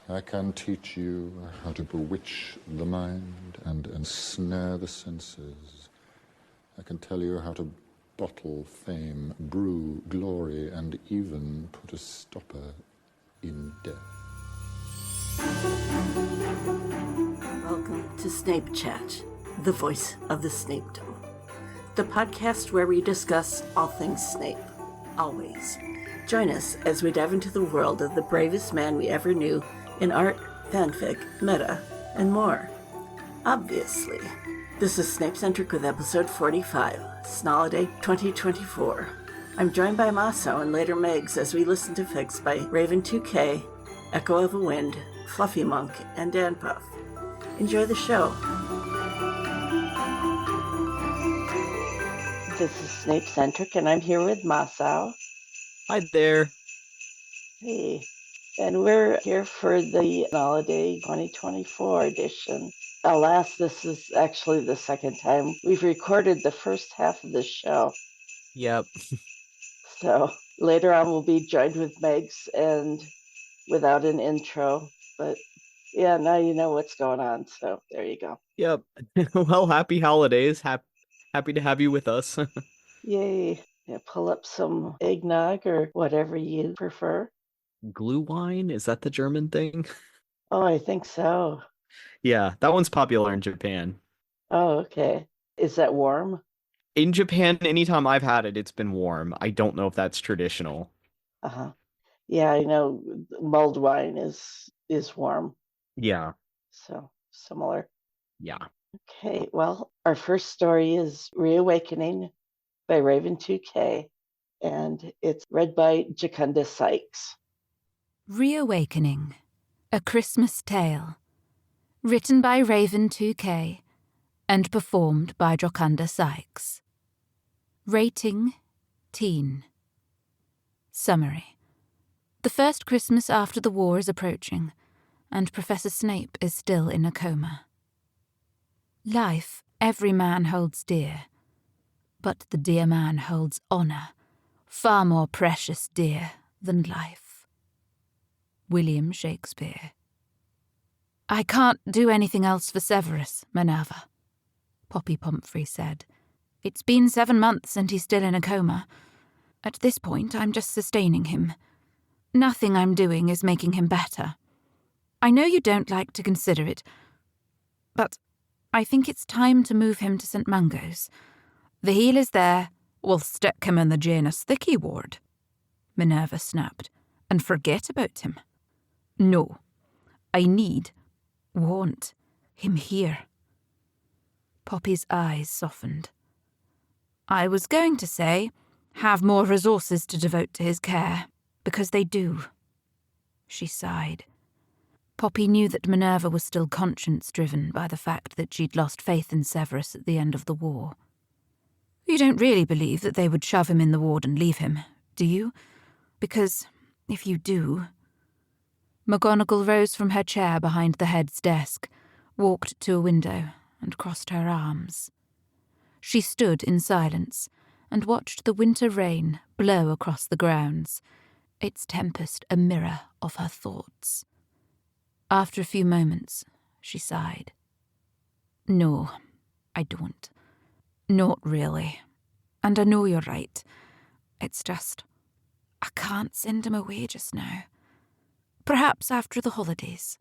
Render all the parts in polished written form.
I can teach you how to bewitch the mind and ensnare the senses. I can tell you how to bottle fame, brew glory, and even put a stopper in death. Welcome to Snape Chat, the voice of the Snapedom, the podcast where we discuss all things Snape, always. Join us as we dive into the world of the bravest man we ever knew in art, fanfic, meta, and more. Obviously. This is Snapecentric with episode 45, Snoliday 2024. I'm joined by Masao and later Megs as we listen to fics by Raven2K, EchoOfaWind, Fluffy Monk, and danpuff. Enjoy the show. This is Snapecentric, and I'm here with Masao. Hi there. Hey. And we're here for the Snoliday 2024 edition. Alas, this is actually the second time we've recorded the first half of the show. Yep. So later on we'll be joined with Megs and without an intro. But yeah, now you know what's going on. So there you go. Yep. Well, happy holidays. Happy to have you with us. Yay. Yeah, pull up some eggnog or whatever you prefer. Glue wine? Is that the German thing? Oh, I think so. Yeah, that one's popular in Japan. Oh, okay. Is that warm? In Japan, anytime I've had it, it's been warm. I don't know if that's traditional. Uh-huh. Yeah, I know mulled wine is warm. Yeah. So similar. Yeah. Okay, well, our first story is Reawakening by Raven2K, and it's read by Jacunda Sykes. Reawakening, A Christmas Tale, written by Raven2K and performed by Jacunda Sykes. Rating, teen. Summary. The first Christmas after the war is approaching, and Professor Snape is still in a coma. Life every man holds dear, but the dear man holds honour, far more precious dear than life. William Shakespeare. I can't do anything else for Severus, Minerva, Poppy Pomfrey said. It's been 7 months and he's still in a coma. At this point, I'm just sustaining him. Nothing I'm doing is making him better. I know you don't like to consider it, but I think it's time to move him to St. Mungo's. The heel is there. We'll stick him in the Janus Thicky ward, Minerva snapped, and forget about him. No, I want him here. Poppy's eyes softened. I was going to say, have more resources to devote to his care, because they do. She sighed. Poppy knew that Minerva was still conscience-driven by the fact that she'd lost faith in Severus at the end of the war. You don't really believe that they would shove him in the ward and leave him, do you? Because, if you do... McGonagall rose from her chair behind the head's desk, walked to a window, and crossed her arms. She stood in silence and watched the winter rain blow across the grounds, its tempest a mirror of her thoughts. After a few moments, she sighed. No, I don't. Not really. And I know you're right. It's just, I can't send him away just now. Perhaps after the holidays.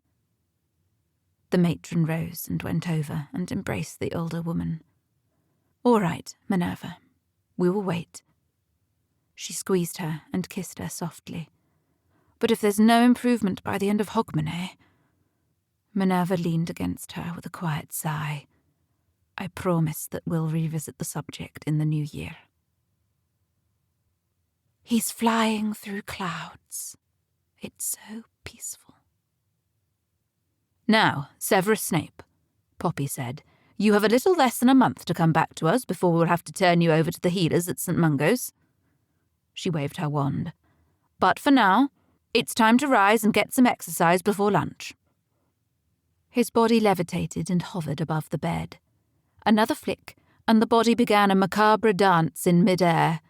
The matron rose and went over and embraced the older woman. All right, Minerva. We will wait. She squeezed her and kissed her softly. But if there's no improvement by the end of Hogmanay... Minerva leaned against her with a quiet sigh. I promise that we'll revisit the subject in the new year. He's flying through clouds. It's so peaceful. Now, Severus Snape, Poppy said, you have a little less than a month to come back to us before we'll have to turn you over to the healers at St. Mungo's. She waved her wand. But for now, it's time to rise and get some exercise before lunch. His body levitated and hovered above the bed. Another flick, and the body began a macabre dance in mid-air.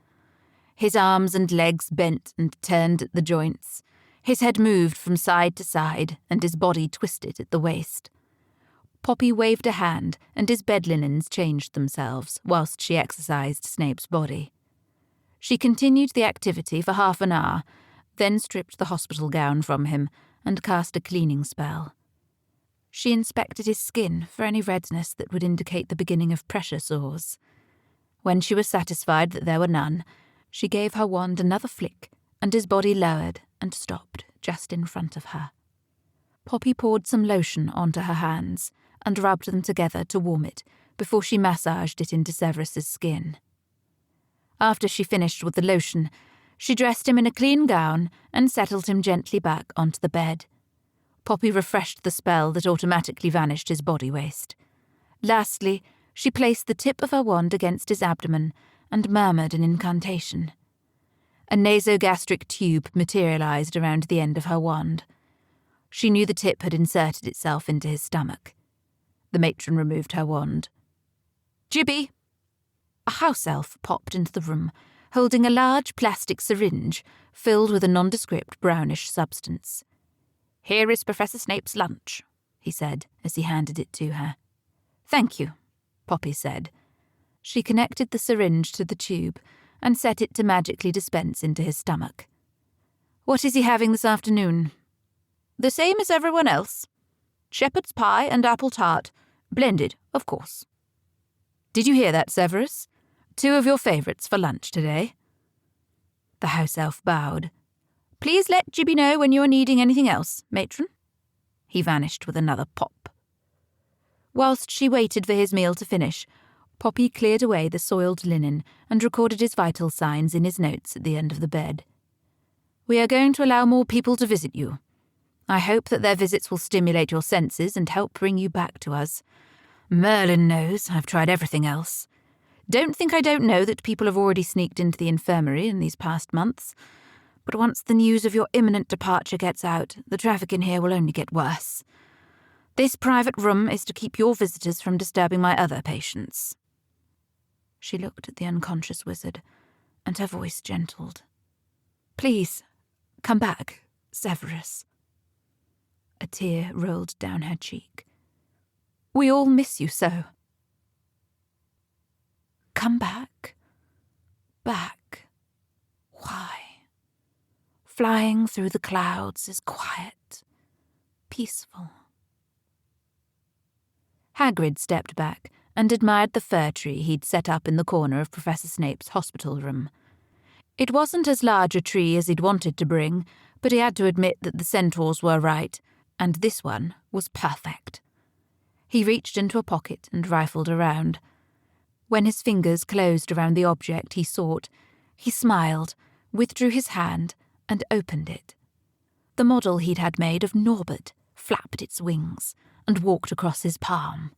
His arms and legs bent and turned at the joints, His head moved from side to side, and his body twisted at the waist. Poppy waved a hand, and his bed linens changed themselves whilst she exercised Snape's body. She continued the activity for half an hour, then stripped the hospital gown from him and cast a cleaning spell. She inspected his skin for any redness that would indicate the beginning of pressure sores. When she was satisfied that there were none, she gave her wand another flick, and his body lowered and stopped just in front of her. Poppy poured some lotion onto her hands and rubbed them together to warm it before she massaged it into Severus's skin. After she finished with the lotion, she dressed him in a clean gown and settled him gently back onto the bed. Poppy refreshed the spell that automatically vanished his body waste. Lastly, she placed the tip of her wand against his abdomen and murmured an incantation. A nasogastric tube materialized around the end of her wand. She knew the tip had inserted itself into his stomach. The matron removed her wand. "Gibby!" A house elf popped into the room, holding a large plastic syringe filled with a nondescript brownish substance. "Here is Professor Snape's lunch," he said as he handed it to her. "Thank you," Poppy said. She connected the syringe to the tube and set it to magically dispense into his stomach. "What is he having this afternoon?" "The same as everyone else. Shepherd's pie and apple tart. Blended, of course." "Did you hear that, Severus? 2 of your favourites for lunch today." The house elf bowed. "Please let Gibby know when you're needing anything else, matron." He vanished with another pop. Whilst she waited for his meal to finish, Poppy cleared away the soiled linen and recorded his vital signs in his notes at the end of the bed. "We are going to allow more people to visit you. I hope that their visits will stimulate your senses and help bring you back to us. Merlin knows I've tried everything else. Don't think I don't know that people have already sneaked into the infirmary in these past months. But once the news of your imminent departure gets out, the traffic in here will only get worse. This private room is to keep your visitors from disturbing my other patients." She looked at the unconscious wizard, and her voice gentled. "Please, come back, Severus." A tear rolled down her cheek. "We all miss you so." "Come back. Back. Why? Flying through the clouds is quiet, peaceful." Hagrid stepped back and admired the fir tree he'd set up in the corner of Professor Snape's hospital room. It wasn't as large a tree as he'd wanted to bring, but he had to admit that the centaurs were right, and this one was perfect. He reached into a pocket and rifled around. When his fingers closed around the object he sought, he smiled, withdrew his hand, and opened it. The model he'd had made of Norbert flapped its wings and walked across his palm.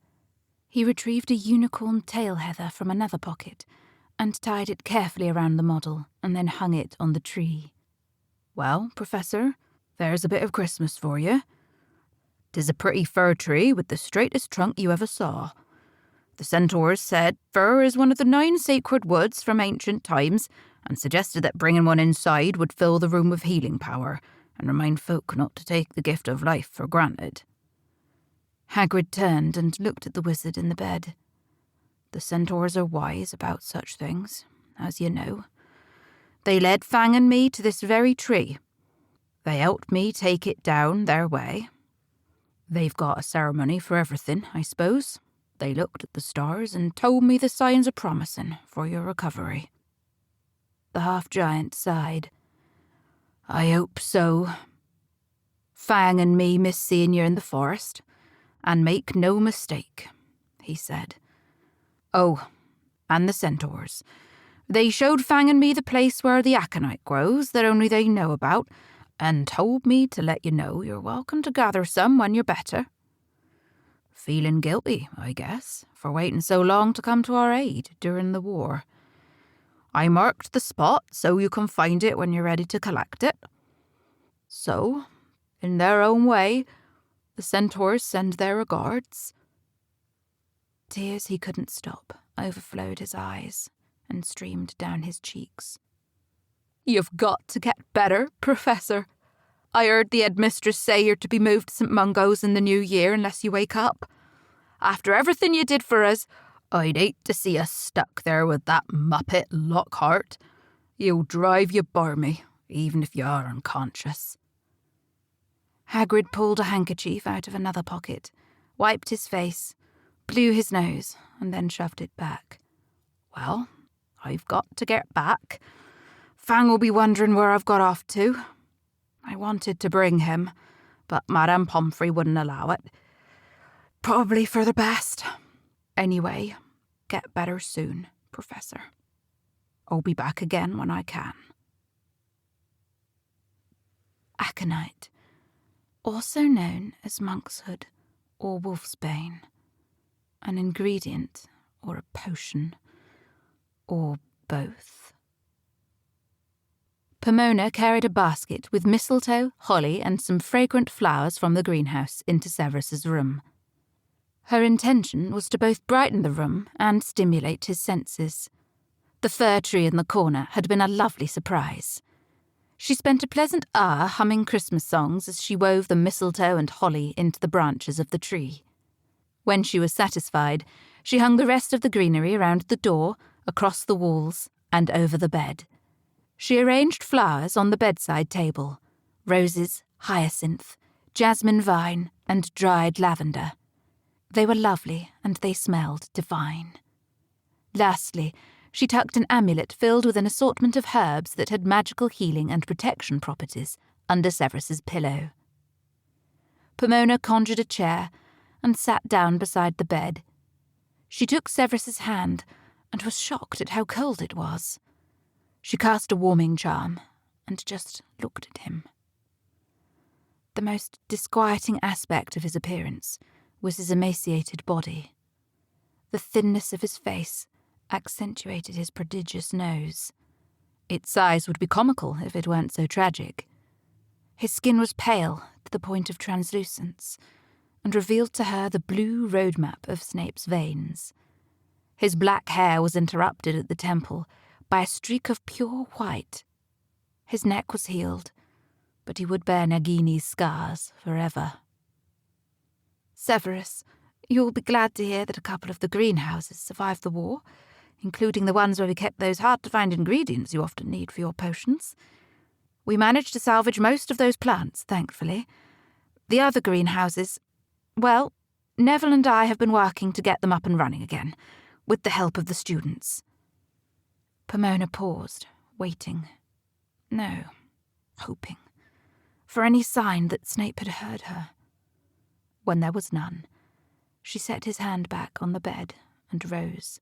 He retrieved a unicorn tail heather from another pocket and tied it carefully around the model and then hung it on the tree. "Well, Professor, there's a bit of Christmas for you. 'Tis a pretty fir tree with the straightest trunk you ever saw. The centaurs said fir is one of the 9 sacred woods from ancient times and suggested that bringing one inside would fill the room with healing power and remind folk not to take the gift of life for granted." Hagrid turned and looked at the wizard in the bed. "The centaurs are wise about such things, as you know. They led Fang and me to this very tree. They helped me take it down their way. They've got a ceremony for everything, I suppose. They looked at the stars and told me the signs are promising for your recovery." The half-giant sighed. "I hope so. Fang and me miss seeing you in the forest. And make no mistake," he said. "Oh, and the centaurs. They showed Fang and me the place where the aconite grows that only they know about, and told me to let you know you're welcome to gather some when you're better. Feeling guilty, I guess, for waiting so long to come to our aid during the war. I marked the spot so you can find it when you're ready to collect it. So, in their own way, the centaurs send their regards." Tears he couldn't stop overflowed his eyes and streamed down his cheeks. "You've got to get better, Professor. I heard the headmistress say you're to be moved to St Mungo's in the new year unless you wake up. After everything you did for us, I'd hate to see us stuck there with that muppet Lockhart. He'll drive you barmy, even if you are unconscious. Hagrid pulled a handkerchief out of another pocket, wiped his face, blew his nose, and then shoved it back. Well, I've got to get back. Fang will be wondering where I've got off to. I wanted to bring him, but Madame Pomfrey wouldn't allow it. Probably for the best. Anyway, get better soon, Professor. I'll be back again when I can. Aconite, also known as monkshood or wolfsbane, an ingredient or a potion, or both. Pomona carried a basket with mistletoe, holly, and some fragrant flowers from the greenhouse into Severus's room. Her intention was to both brighten the room and stimulate his senses. The fir tree in the corner had been a lovely surprise. She spent a pleasant hour humming Christmas songs as she wove the mistletoe and holly into the branches of the tree. When she was satisfied, she hung the rest of the greenery around the door, across the walls, and over the bed. She arranged flowers on the bedside table: roses, hyacinth, jasmine vine, and dried lavender. They were lovely, and they smelled divine. Lastly, she tucked an amulet filled with an assortment of herbs that had magical healing and protection properties under Severus's pillow. Pomona conjured a chair and sat down beside the bed. She took Severus's hand and was shocked at how cold it was. She cast a warming charm and just looked at him. The most disquieting aspect of his appearance was his emaciated body. The thinness of his face accentuated his prodigious nose. Its size would be comical if it weren't so tragic. His skin was pale to the point of translucence, and revealed to her the blue roadmap of Snape's veins. His black hair was interrupted at the temple by a streak of pure white. His neck was healed, but he would bear Nagini's scars forever. Severus, you'll be glad to hear that a couple of the greenhouses survived the war, including the ones where we kept those hard-to-find ingredients you often need for your potions. We managed to salvage most of those plants, thankfully. The other greenhouses, well, Neville and I have been working to get them up and running again, with the help of the students. Pomona paused, waiting. No, hoping. For any sign that Snape had heard her. When there was none, she set his hand back on the bed and rose.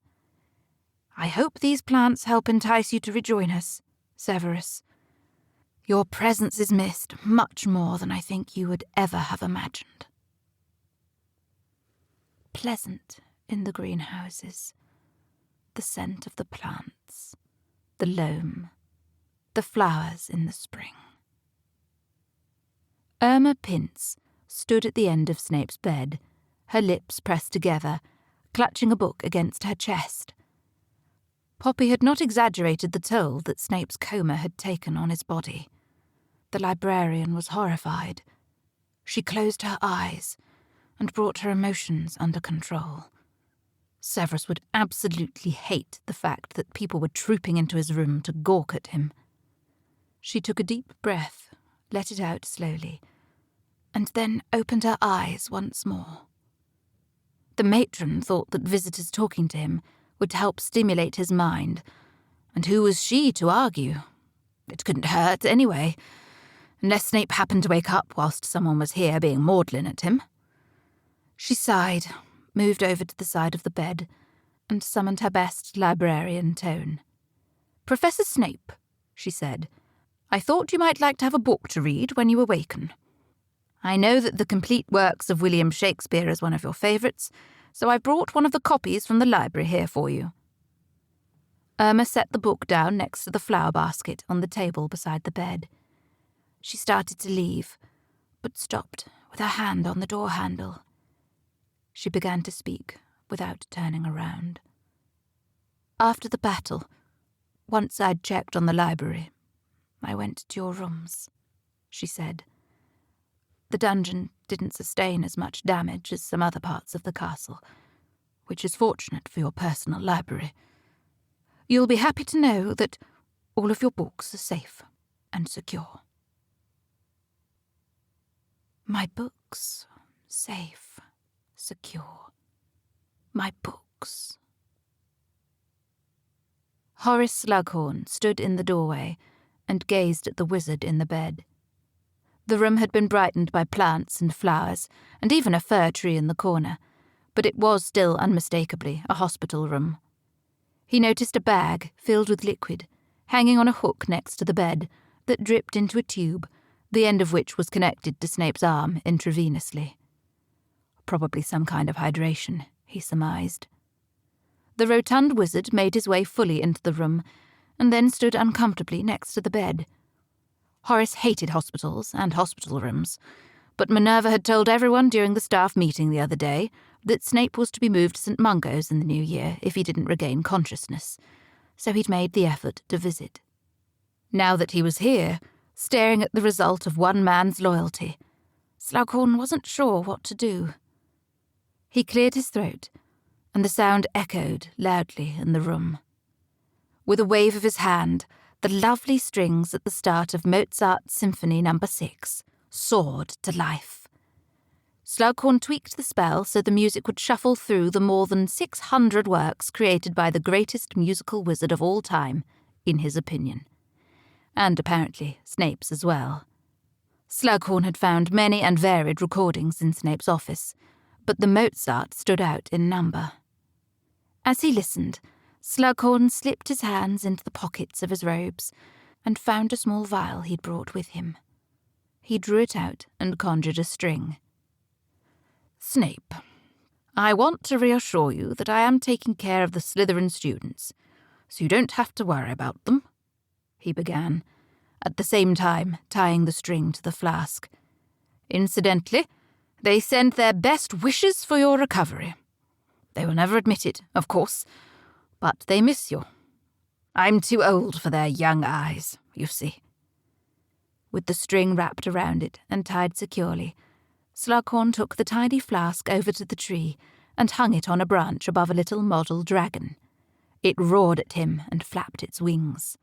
I hope these plants help entice you to rejoin us, Severus. Your presence is missed much more than I think you would ever have imagined. Pleasant in the greenhouses, the scent of the plants, the loam, the flowers in the spring. Irma Pince stood at the end of Snape's bed, her lips pressed together, clutching a book against her chest. Poppy had not exaggerated the toll that Snape's coma had taken on his body. The librarian was horrified. She closed her eyes and brought her emotions under control. Severus would absolutely hate the fact that people were trooping into his room to gawk at him. She took a deep breath, let it out slowly, and then opened her eyes once more. The matron thought that visitors talking to him would help stimulate his mind, and who was she to argue? It couldn't hurt anyway, unless Snape happened to wake up whilst someone was here being maudlin at him. She sighed, moved over to the side of the bed, and summoned her best librarian tone. Professor Snape, she said, I thought you might like to have a book to read when you awaken. I know that the complete works of William Shakespeare is one of your favourites, so I brought one of the copies from the library here for you. Irma set the book down next to the flower basket on the table beside the bed. She started to leave, but stopped with her hand on the door handle. She began to speak without turning around. After the battle, once I'd checked on the library, I went to your rooms, she said, The dungeon didn't sustain as much damage as some other parts of the castle, which is fortunate for your personal library. You'll be happy to know that all of your books are safe and secure. My books, safe, secure. My books. Horace Slughorn stood in the doorway and gazed at the wizard in the bed. The room had been brightened by plants and flowers, and even a fir tree in the corner, but it was still unmistakably a hospital room. He noticed a bag filled with liquid, hanging on a hook next to the bed, that dripped into a tube, the end of which was connected to Snape's arm intravenously. Probably some kind of hydration, he surmised. The rotund wizard made his way fully into the room, and then stood uncomfortably next to the bed. Horace hated hospitals and hospital rooms, but Minerva had told everyone during the staff meeting the other day that Snape was to be moved to St. Mungo's in the new year if he didn't regain consciousness, so he'd made the effort to visit. Now that he was here, staring at the result of one man's loyalty, Slughorn wasn't sure what to do. He cleared his throat, and the sound echoed loudly in the room. With a wave of his hand, the lovely strings at the start of Mozart's Symphony No. 6 soared to life. Slughorn tweaked the spell so the music would shuffle through the more than 600 works created by the greatest musical wizard of all time, in his opinion. And apparently Snape's as well. Slughorn had found many and varied recordings in Snape's office, but the Mozart stood out in number. As he listened, Slughorn slipped his hands into the pockets of his robes and found a small vial he'd brought with him. He drew it out and conjured a string. "Snape, I want to reassure you that I am taking care of the Slytherin students, so you don't have to worry about them," he began, at the same time tying the string to the flask. "Incidentally, they send their best wishes for your recovery. They will never admit it, of course, but they miss you. I'm too old for their young eyes, you see." With the string wrapped around it and tied securely, Slughorn took the tiny flask over to the tree and hung it on a branch above a little model dragon. It roared at him and flapped its wings.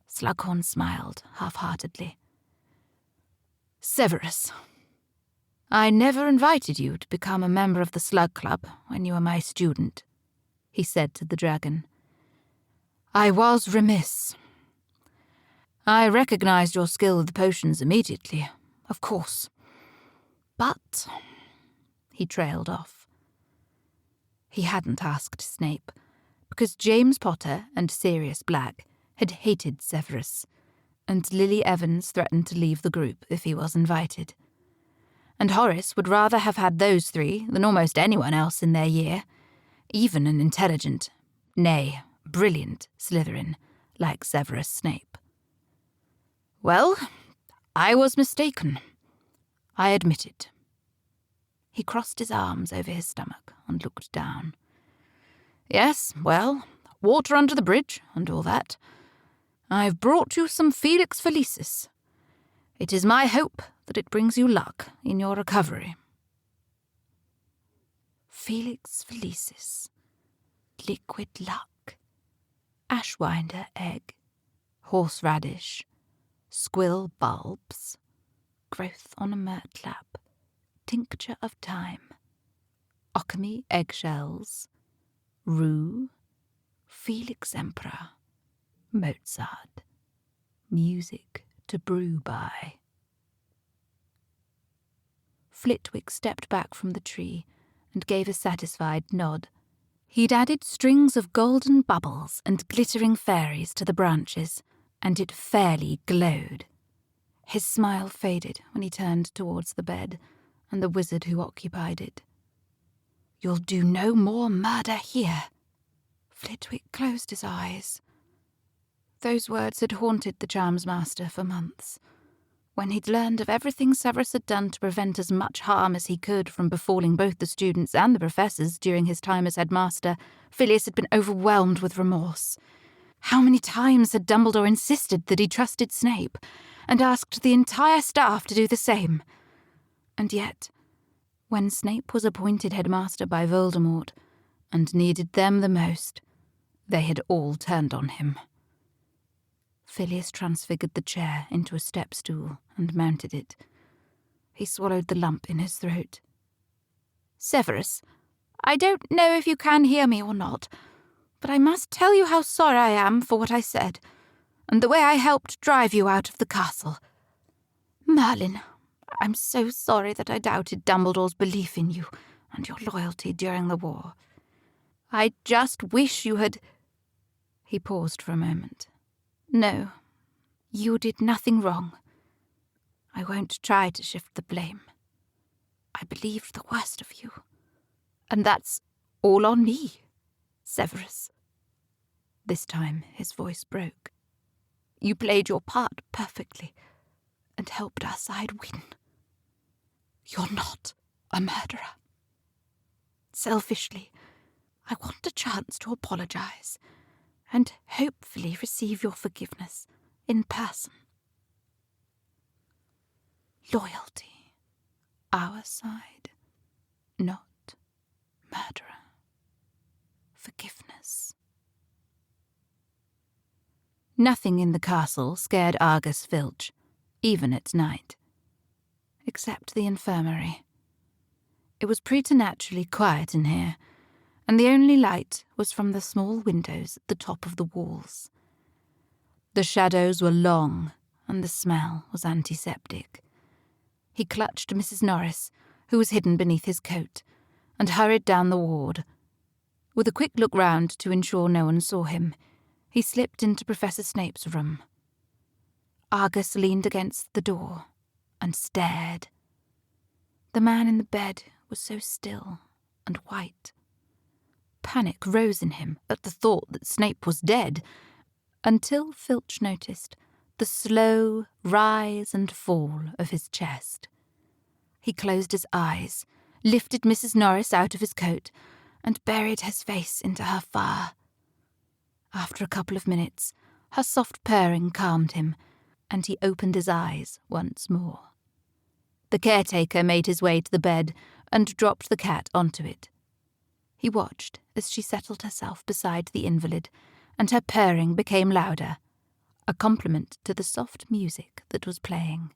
Slughorn smiled half-heartedly. "Severus, I never invited you to become a member of the Slug Club when you were my student," he said to the dragon. "I was remiss. I recognized your skill with the potions immediately, of course. But—" he trailed off. He hadn't asked Snape, because James Potter and Sirius Black had hated Severus, and Lily Evans threatened to leave the group if he was invited. And Horace would rather have had those three than almost anyone else in their year, even an intelligent, nay, brilliant Slytherin like Severus Snape. "Well, I was mistaken. I admit it." He crossed his arms over his stomach and looked down. "Yes, well, water under the bridge and all that. I've brought you some Felix Felicis. It is my hope that it brings you luck in your recovery." Felix Felicis, liquid luck, ashwinder egg, horseradish, squill bulbs, growth on a myrtlap, tincture of time, occamy eggshells, rue, Felix Emperor, Mozart, music to brew by. Flitwick stepped back from the tree and gave a satisfied nod. He'd added strings of golden bubbles and glittering fairies to the branches, and it fairly glowed. His smile faded when he turned towards the bed and the wizard who occupied it. "You'll do no more murder here." Flitwick closed his eyes. Those words had haunted the charms master for months. When he'd learned of everything Severus had done to prevent as much harm as he could from befalling both the students and the professors during his time as headmaster, Phileas had been overwhelmed with remorse. How many times had Dumbledore insisted that he trusted Snape, and asked the entire staff to do the same? And yet, when Snape was appointed headmaster by Voldemort, and needed them the most, they had all turned on him. Phileas transfigured the chair into a step-stool and mounted it. He swallowed the lump in his throat. "Severus, I don't know if you can hear me or not, but I must tell you how sorry I am for what I said, and the way I helped drive you out of the castle. Merlin, I'm so sorry that I doubted Dumbledore's belief in you and your loyalty during the war. I just wish you had—" He paused for a moment. "No, you did nothing wrong. I won't try to shift the blame. I believed the worst of you, and that's all on me, Severus." This time his voice broke. "You played your part perfectly and helped our side win. You're not a murderer. Selfishly, I want a chance to apologize and hopefully receive your forgiveness in person. Loyalty, our side, not murderer. Forgiveness." Nothing in the castle scared Argus Filch, even at night, except the infirmary. It was preternaturally quiet in here, and the only light was from the small windows at the top of the walls. The shadows were long, and the smell was antiseptic. He clutched Mrs. Norris, who was hidden beneath his coat, and hurried down the ward. With a quick look round to ensure no one saw him, he slipped into Professor Snape's room. Argus leaned against the door and stared. The man in the bed was so still and white. Panic rose in him at the thought that Snape was dead, until Filch noticed the slow rise and fall of his chest. He closed his eyes, lifted Mrs. Norris out of his coat, and buried his face into her fur. After a couple of minutes, her soft purring calmed him, and he opened his eyes once more. The caretaker made his way to the bed and dropped the cat onto it. He watched as she settled herself beside the invalid, and her purring became louder, a compliment to the soft music that was playing.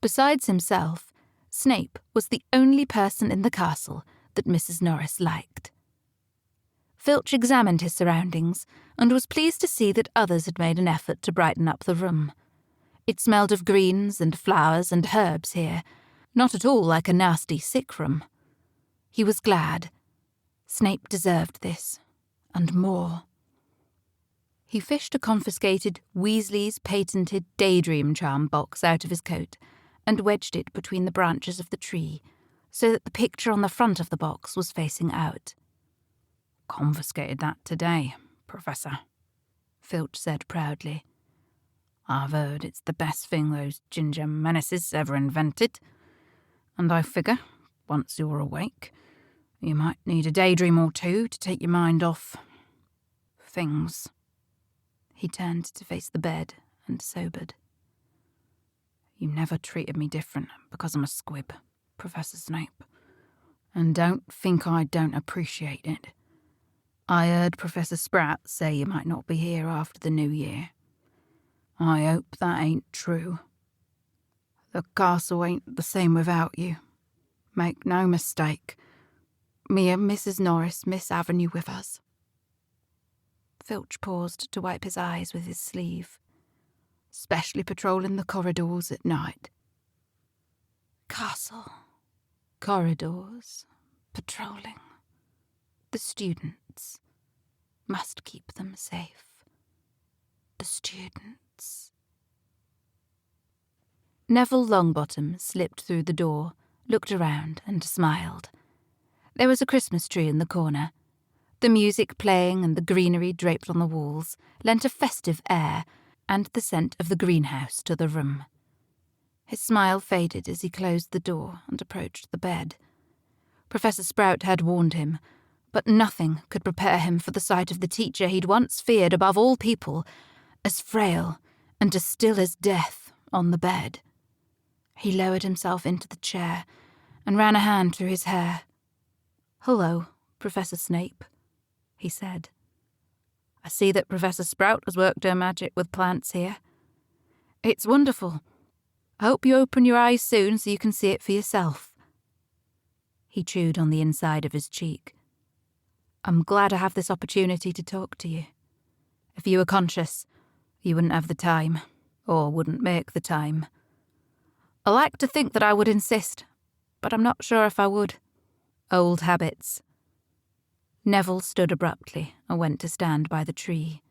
Besides himself, Snape was the only person in the castle that Mrs. Norris liked. Filch examined his surroundings and was pleased to see that others had made an effort to brighten up the room. It smelled of greens and flowers and herbs here, not at all like a nasty sick room. He was glad. Snape deserved this, and more. He fished a confiscated Weasley's patented daydream charm box out of his coat and wedged it between the branches of the tree so that the picture on the front of the box was facing out. "Confiscated that today, Professor," Filch said proudly. "I've heard it's the best thing those ginger menaces ever invented, and I figure, once you're awake, you might need a daydream or two to take your mind off things." He turned to face the bed and sobered. "You never treated me different because I'm a squib, Professor Snape, and don't think I don't appreciate it. I heard Professor Sprout say you might not be here after the new year. I hope that ain't true. The castle ain't the same without you. Make no mistake. Me and Mrs. Norris miss having you with us." Filch paused to wipe his eyes with his sleeve. "Especially patrolling the corridors at night." Castle, corridors, patrolling. The students. Must keep them safe. The students. Neville Longbottom slipped through the door, looked around and smiled. There was a Christmas tree in the corner. The music playing and the greenery draped on the walls lent a festive air and the scent of the greenhouse to the room. His smile faded as he closed the door and approached the bed. Professor Sprout had warned him, but nothing could prepare him for the sight of the teacher he'd once feared above all people, as frail and as still as death on the bed. He lowered himself into the chair and ran a hand through his hair. "Hello, Professor Snape," he said. "I see that Professor Sprout has worked her magic with plants here. It's wonderful. I hope you open your eyes soon so you can see it for yourself." He chewed on the inside of his cheek. "I'm glad I have this opportunity to talk to you. If you were conscious, you wouldn't have the time, or wouldn't make the time. I like to think that I would insist, but I'm not sure if I would. Old habits." Neville stood abruptly and went to stand by the tree.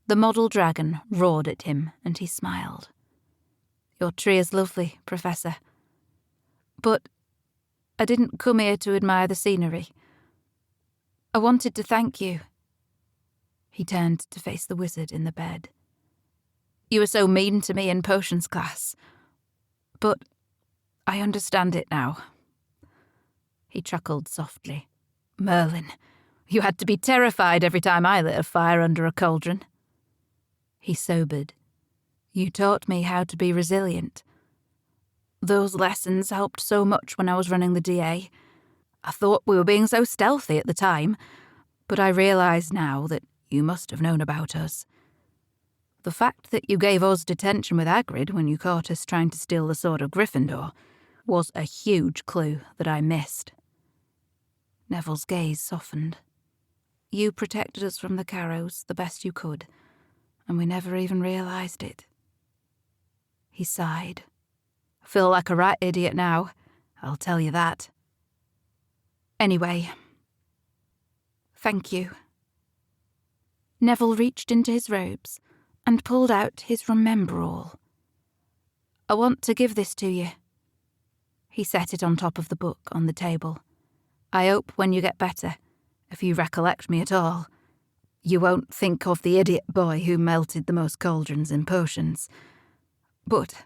The model dragon roared at him, and he smiled. "Your tree is lovely, Professor. But I didn't come here to admire the scenery. I wanted to thank you." He turned to face the wizard in the bed. "You were so mean to me in potions class. But I understand it now." He chuckled softly. "Merlin, you had to be terrified every time I lit a fire under a cauldron." He sobered. "You taught me how to be resilient. Those lessons helped so much when I was running the DA. I thought we were being so stealthy at the time, but I realise now that you must have known about us. The fact that you gave us detention with Hagrid when you caught us trying to steal the sword of Gryffindor was a huge clue that I missed." Neville's gaze softened. "You protected us from the Carrows the best you could, and we never even realised it." He sighed. "I feel like a right idiot now, I'll tell you that. Anyway, thank you." Neville reached into his robes and pulled out his Remember-All. "I want to give this to you." He set it on top of the book on the table. "I hope when you get better, if you recollect me at all, you won't think of the idiot boy who melted the most cauldrons in potions. But,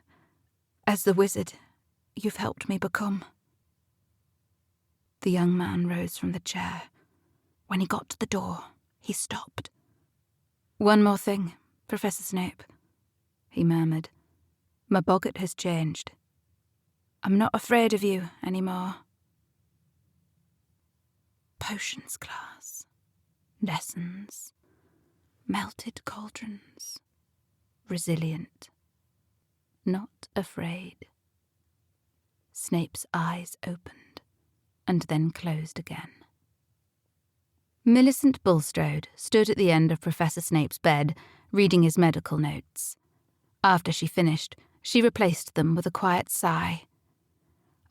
as the wizard, you've helped me become." The young man rose from the chair. When he got to the door, he stopped. "One more thing, Professor Snape," he murmured. "My boggart has changed. I'm not afraid of you anymore." Potions class. Lessons. Melted cauldrons. Resilient. Not afraid. Snape's eyes opened, and then closed again. Millicent Bulstrode stood at the end of Professor Snape's bed, reading his medical notes. After she finished, she replaced them with a quiet sigh.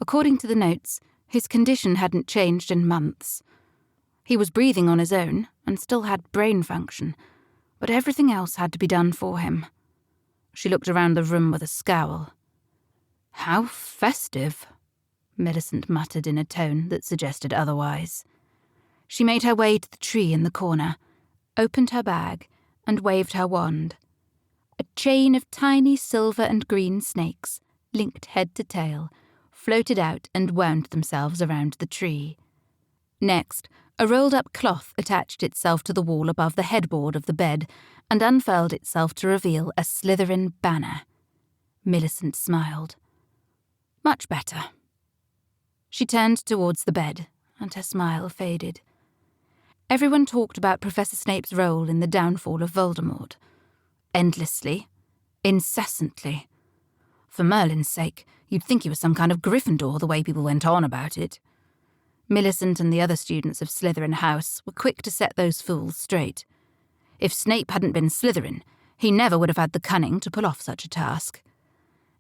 According to the notes, his condition hadn't changed in months. He was breathing on his own and still had brain function, but everything else had to be done for him. She looked around the room with a scowl. "How festive," Millicent muttered in a tone that suggested otherwise. She made her way to the tree in the corner, opened her bag, and waved her wand. A chain of tiny silver and green snakes, linked head to tail, floated out and wound themselves around the tree. Next, a rolled-up cloth attached itself to the wall above the headboard of the bed and unfurled itself to reveal a Slytherin banner. Millicent smiled. Much better. She turned towards the bed, and her smile faded. Everyone talked about Professor Snape's role in the downfall of Voldemort. Endlessly. Incessantly. For Merlin's sake, you'd think he was some kind of Gryffindor the way people went on about it. Millicent and the other students of Slytherin House were quick to set those fools straight. If Snape hadn't been Slytherin, he never would have had the cunning to pull off such a task.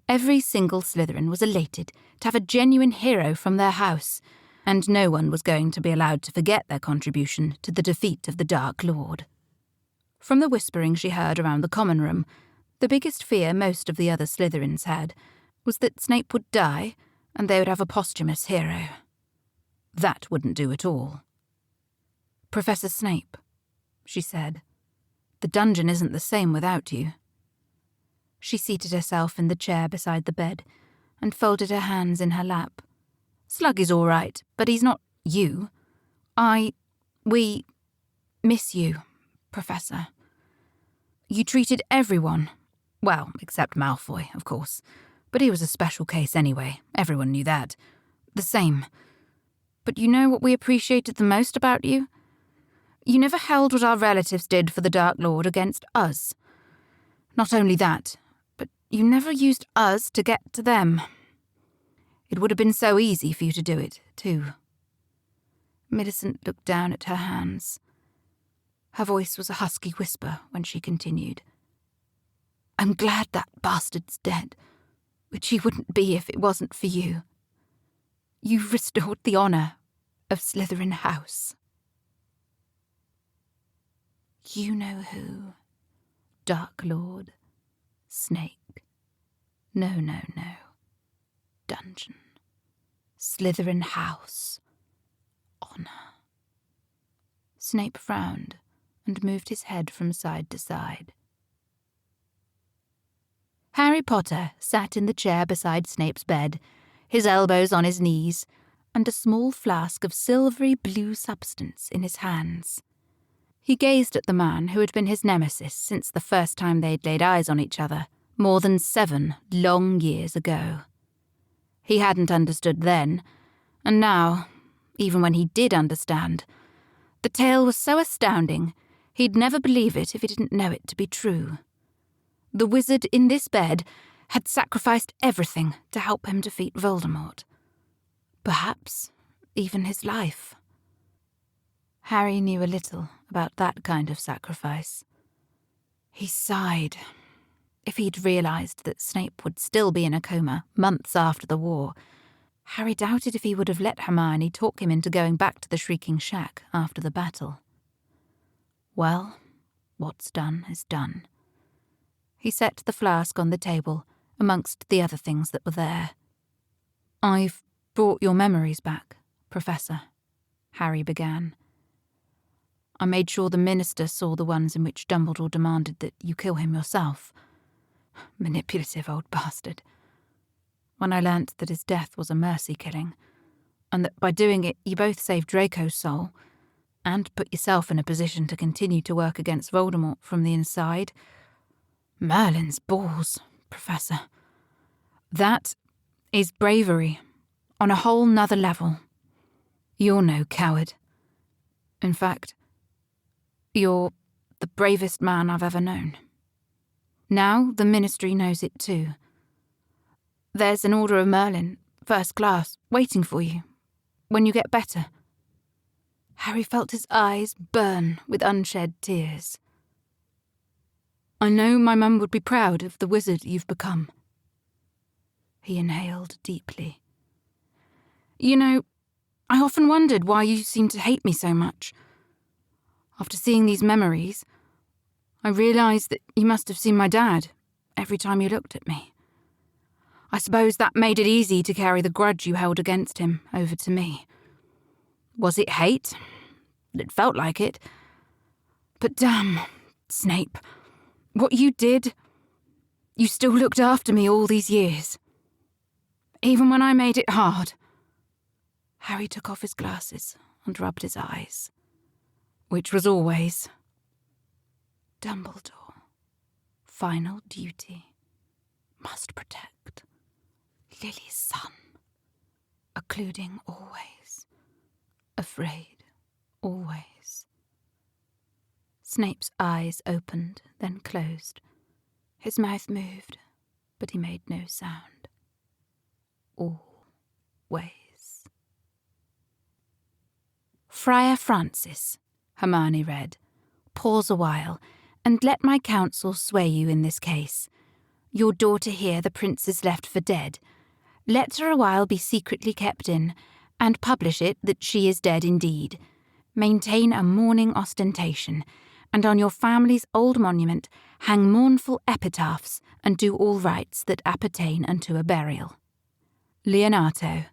Every single Slytherin was elated to have a genuine hero from their house, and no one was going to be allowed to forget their contribution to the defeat of the Dark Lord. From the whispering she heard around the common room, the biggest fear most of the other Slytherins had was that Snape would die and they would have a posthumous hero. That wouldn't do at all. "Professor Snape," she said, "the dungeon isn't the same without you." She seated herself in the chair beside the bed and folded her hands in her lap. "Sluggy's all right, but he's not you. We miss you, Professor. You treated everyone, well, except Malfoy, of course, But he was a special case anyway, everyone knew that. The same. But you know what we appreciated the most about you? You never held what our relatives did for the Dark Lord against us. Not only that, but you never used us to get to them. It would have been so easy for you to do it, too. Millicent looked down at her hands. Her voice was a husky whisper when she continued. I'm glad that bastard's dead, which he wouldn't be if it wasn't for you. You've restored the honour of Slytherin House. You know who? Dark Lord. Snake. No. Dungeon. Slytherin House. Honour. Snape frowned and moved his head from side to side. Harry Potter sat in the chair beside Snape's bed, his elbows on his knees, and a small flask of silvery blue substance in his hands. He gazed at the man who had been his nemesis since the first time they'd laid eyes on each other, more than 7 long years ago. He hadn't understood then, and now, even when he did understand, the tale was so astounding he'd never believe it if he didn't know it to be true. The wizard in this bed had sacrificed everything to help him defeat Voldemort. Perhaps even his life. Harry knew a little about that kind of sacrifice. He sighed. If he'd realised that Snape would still be in a coma months after the war, Harry doubted if he would have let Hermione talk him into going back to the Shrieking Shack after the battle. Well, what's done is done. He set the flask on the table, amongst the other things that were there. I've brought your memories back, Professor, Harry began. I made sure the minister saw the ones in which Dumbledore demanded that you kill him yourself. Manipulative old bastard. When I learnt that his death was a mercy killing, and that by doing it you both saved Draco's soul, and put yourself in a position to continue to work against Voldemort from the inside. Merlin's balls, Professor. That is bravery on a whole nother level. You're no coward. In fact, you're the bravest man I've ever known. Now the Ministry knows it too. There's an Order of Merlin, first class, waiting for you, when you get better. Harry felt his eyes burn with unshed tears. I know my mum would be proud of the wizard you've become. He inhaled deeply. You know, I often wondered why you seem to hate me so much. After seeing these memories, I realised that you must have seen my dad every time you looked at me. I suppose that made it easy to carry the grudge you held against him over to me. Was it hate? It felt like it. But damn, Snape, what you did, you still looked after me all these years. Even when I made it hard. Harry took off his glasses and rubbed his eyes. Which was always Dumbledore. Final duty. Must protect Lily's son. Occluding always. Afraid always. Snape's eyes opened, then closed. His mouth moved, but he made no sound. Always. Friar Francis, Hermione read. Pause a while, and let my counsel sway you in this case. Your daughter here the prince is left for dead. Let her a while be secretly kept in, and publish it that she is dead indeed. Maintain a mourning ostentation, and on your family's old monument hang mournful epitaphs, and do all rites that appertain unto a burial. Leonato.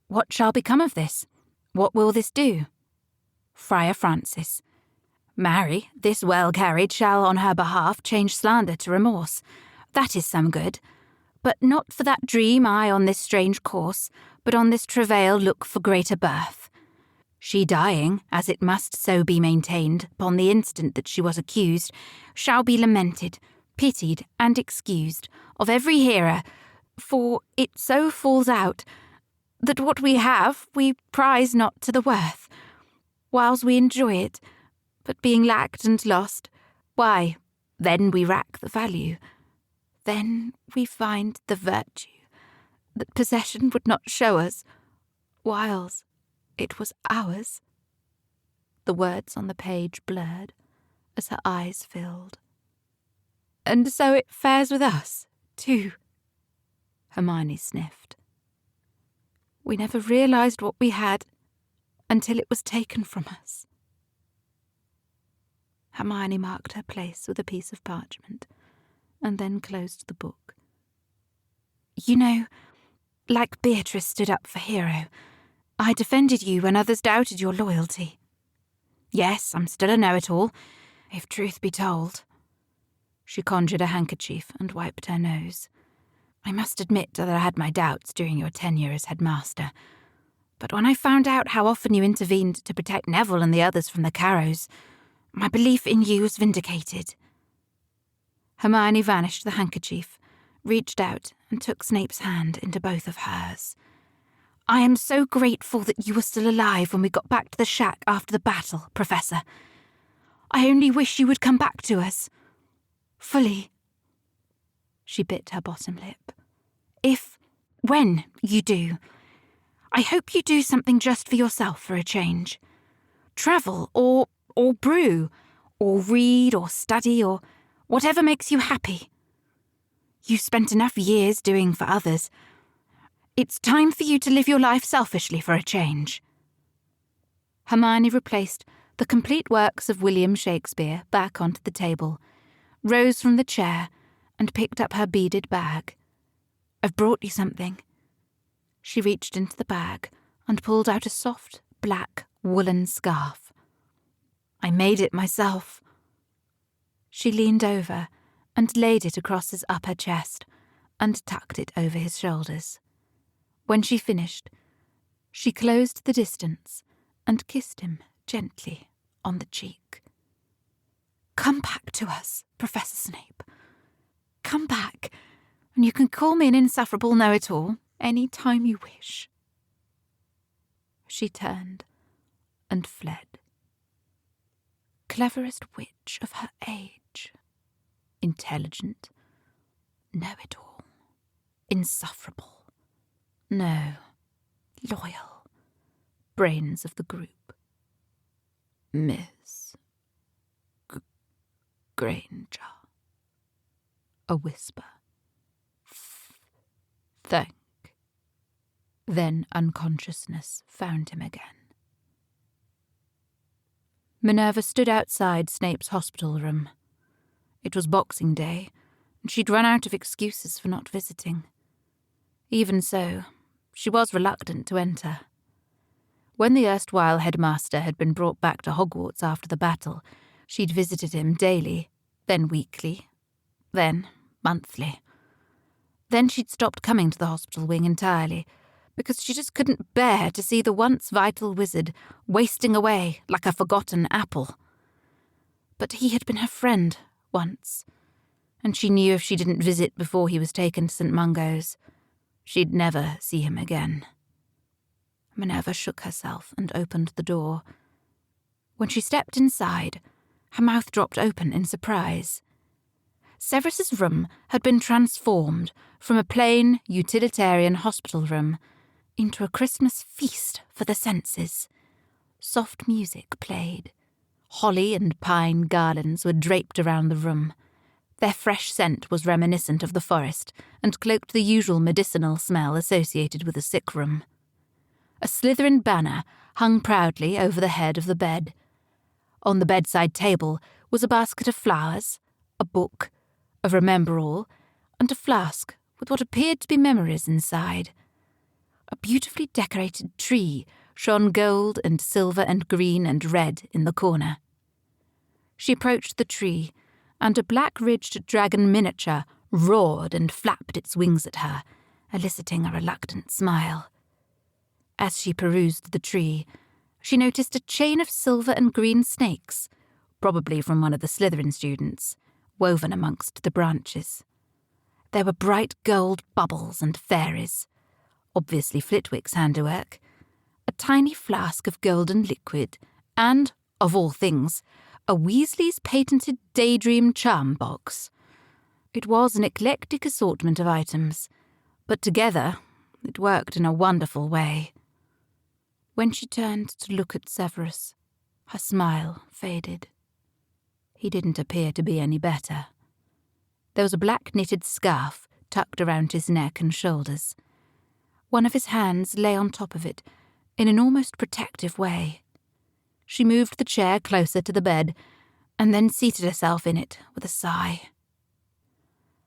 What shall become of this? What will this do? Friar Francis. Marry, this well carried shall on her behalf change slander to remorse. That is some good. But not for that dream I on this strange course, but on this travail look for greater birth. She dying, as it must so be maintained, upon the instant that she was accused, shall be lamented, pitied, and excused, of every hearer, For it so falls out that what we have we prize not to the worth, whiles we enjoy it, but being lacked and lost, why, then we rack the value. Then we find the virtue that possession would not show us, whiles it was ours. The words on the page blurred as her eyes filled. And so it fares with us, too. Hermione sniffed. We never realised what we had until it was taken from us. Hermione marked her place with a piece of parchment and then closed the book. You know, like Beatrice stood up for Hero, I defended you when others doubted your loyalty. Yes, I'm still a know-it-all, if truth be told. She conjured a handkerchief and wiped her nose. I must admit that I had my doubts during your tenure as headmaster, but when I found out how often you intervened to protect Neville and the others from the Carrows, my belief in you was vindicated. Hermione vanished the handkerchief, reached out and took Snape's hand into both of hers. I am so grateful that you were still alive when we got back to the shack after the battle, Professor. I only wish you would come back to us. Fully. She bit her bottom lip. When you do, I hope you do something just for yourself for a change. Travel, or brew, or read, or study, or whatever makes you happy. You've spent enough years doing for others. It's time for you to live your life selfishly for a change. Hermione replaced the complete works of William Shakespeare back onto the table, rose from the chair, and picked up her beaded bag. I've brought you something. She reached into the bag and pulled out a soft, black, woolen scarf. I made it myself. She leaned over and laid it across his upper chest and tucked it over his shoulders. When she finished, she closed the distance and kissed him gently on the cheek. Come back to us, Professor Snape. Come back, and you can call me an insufferable know-it-all any time you wish. She turned and fled. Cleverest witch of her age. Intelligent. Know-it-all. Insufferable. No. Loyal. Brains of the group. Miss Granger. A whisper. Thank. Then unconsciousness found him again. Minerva stood outside Snape's hospital room. It was Boxing Day, and she'd run out of excuses for not visiting. Even so, she was reluctant to enter. When the erstwhile headmaster had been brought back to Hogwarts after the battle, she'd visited him daily, then weekly, then monthly. Then she'd stopped coming to the hospital wing entirely, because she just couldn't bear to see the once vital wizard wasting away like a forgotten apple. But he had been her friend once, and she knew if she didn't visit before he was taken to St. Mungo's, she'd never see him again. Minerva shook herself and opened the door. When she stepped inside, her mouth dropped open in surprise. Severus's room had been transformed from a plain, utilitarian hospital room into a Christmas feast for the senses. Soft music played. Holly and pine garlands were draped around the room. Their fresh scent was reminiscent of the forest and cloaked the usual medicinal smell associated with a sick room. A Slytherin banner hung proudly over the head of the bed. On the bedside table was a basket of flowers, a book, a remember-all, and a flask with what appeared to be memories inside. A beautifully decorated tree shone gold and silver and green and red in the corner. She approached the tree, and a black-ridged dragon miniature roared and flapped its wings at her, eliciting a reluctant smile. As she perused the tree, she noticed a chain of silver and green snakes, probably from one of the Slytherin students, woven amongst the branches. There were bright gold bubbles and fairies, obviously Flitwick's handiwork, a tiny flask of golden liquid, and, of all things, a Weasley's patented Daydream charm box. It was an eclectic assortment of items, but together it worked in a wonderful way. When she turned to look at Severus, her smile faded. He didn't appear to be any better. There was a black knitted scarf tucked around his neck and shoulders. One of his hands lay on top of it in an almost protective way. She moved the chair closer to the bed and then seated herself in it with a sigh.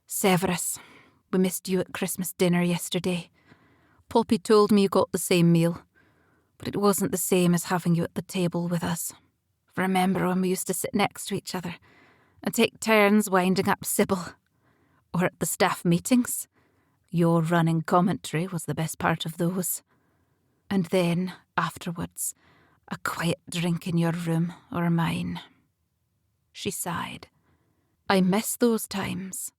Severus, we missed you at Christmas dinner yesterday. Poppy told me you got the same meal, but it wasn't the same as having you at the table with us. Remember when we used to sit next to each other and take turns winding up Sybil? Or at the staff meetings? Your running commentary was the best part of those. And then, afterwards, a quiet drink in your room or mine. She sighed. I miss those times.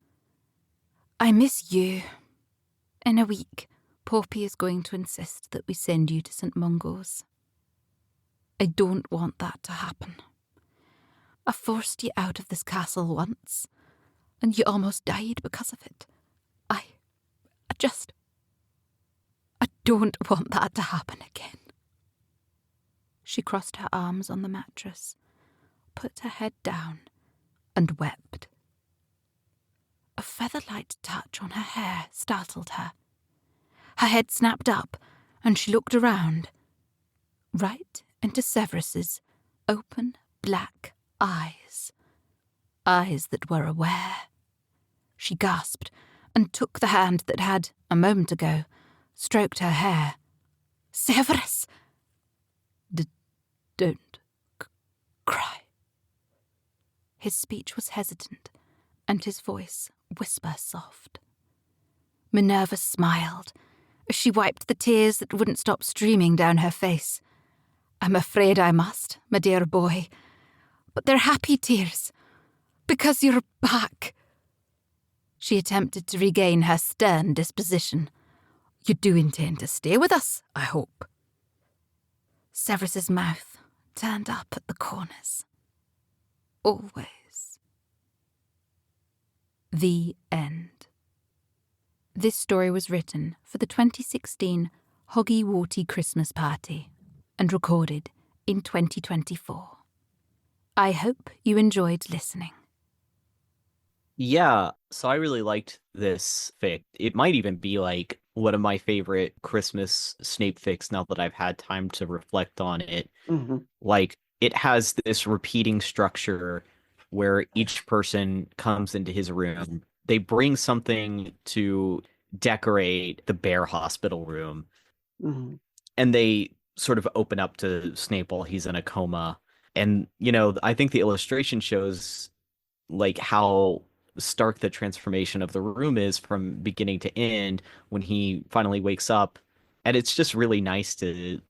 I miss you. In a week, Poppy is going to insist that we send you to St. Mungo's. I don't want that to happen. I forced you out of this castle once, and you almost died because of it. I don't want that to happen again. She crossed her arms on the mattress, put her head down, and wept. A feather-light touch on her hair startled her. Her head snapped up, and she looked around, right into Severus's open, black eyes. Eyes that were aware. She gasped and took the hand that had, a moment ago, stroked her hair. Severus! Don't cry. His speech was hesitant, and his voice whisper soft. Minerva smiled as she wiped the tears that wouldn't stop streaming down her face. I'm afraid I must, my dear boy, but they're happy tears, because you're back. She attempted to regain her stern disposition. You do intend to stay with us, I hope. Severus's mouth turned up at the corners. Always. The end. This story was written for the 2016 Hoggy Warty Christmas Party and recorded in 2024. I hope you enjoyed listening. Yeah, so I really liked this fic. It might even be like one of my favorite Christmas Snape fics now that I've had time to reflect on it. Mm-hmm. Like, it has this repeating structure where each person comes into his room. They bring something to decorate the Bear Hospital room. Mm-hmm. And they sort of open up to Snape while he's in a coma. And, you know, I think the illustration shows like how stark the transformation of the room is from beginning to end when he finally wakes up. And it's just really nice to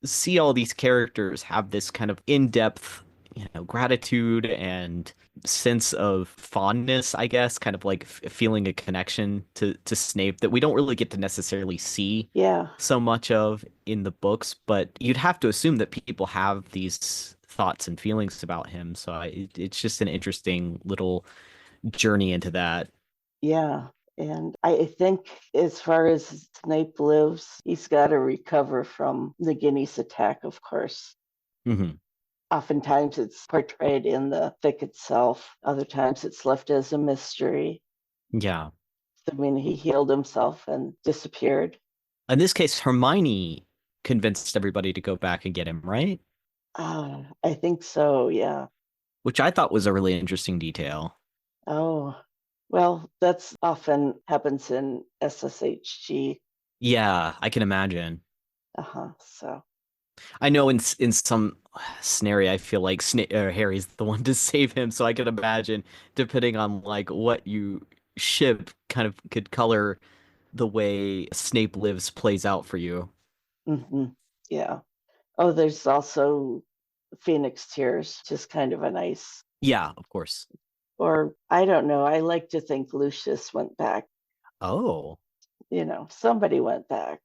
see all these characters have this kind of in-depth, you know, gratitude and sense of fondness, I guess, kind of like feeling a connection to Snape that we don't really get to necessarily see so much of in the books, but you'd have to assume that people have these thoughts and feelings about him. So it's just an interesting little journey into that. Yeah. And I think as far as Snape lives, he's got to recover from Nagini's attack, of course. Mm-hmm. Oftentimes it's portrayed in the fic itself. Other times it's left as a mystery. Yeah. I mean, he healed himself and disappeared. In this case, Hermione convinced everybody to go back and get him, right? I think so, yeah. Which I thought was a really interesting detail. Oh, well, that's often happens in SSHG. Yeah, I can imagine. So I know in some scenario, I feel like Harry's the one to save him. So I can imagine, depending on like what you ship, kind of could color the way Snape Lives plays out for you. Mm-hmm. Yeah. Oh, there's also Phoenix Tears, just kind of a nice. Yeah, of course. Or I don't know. I like to think Lucius went back Oh, Somebody went back.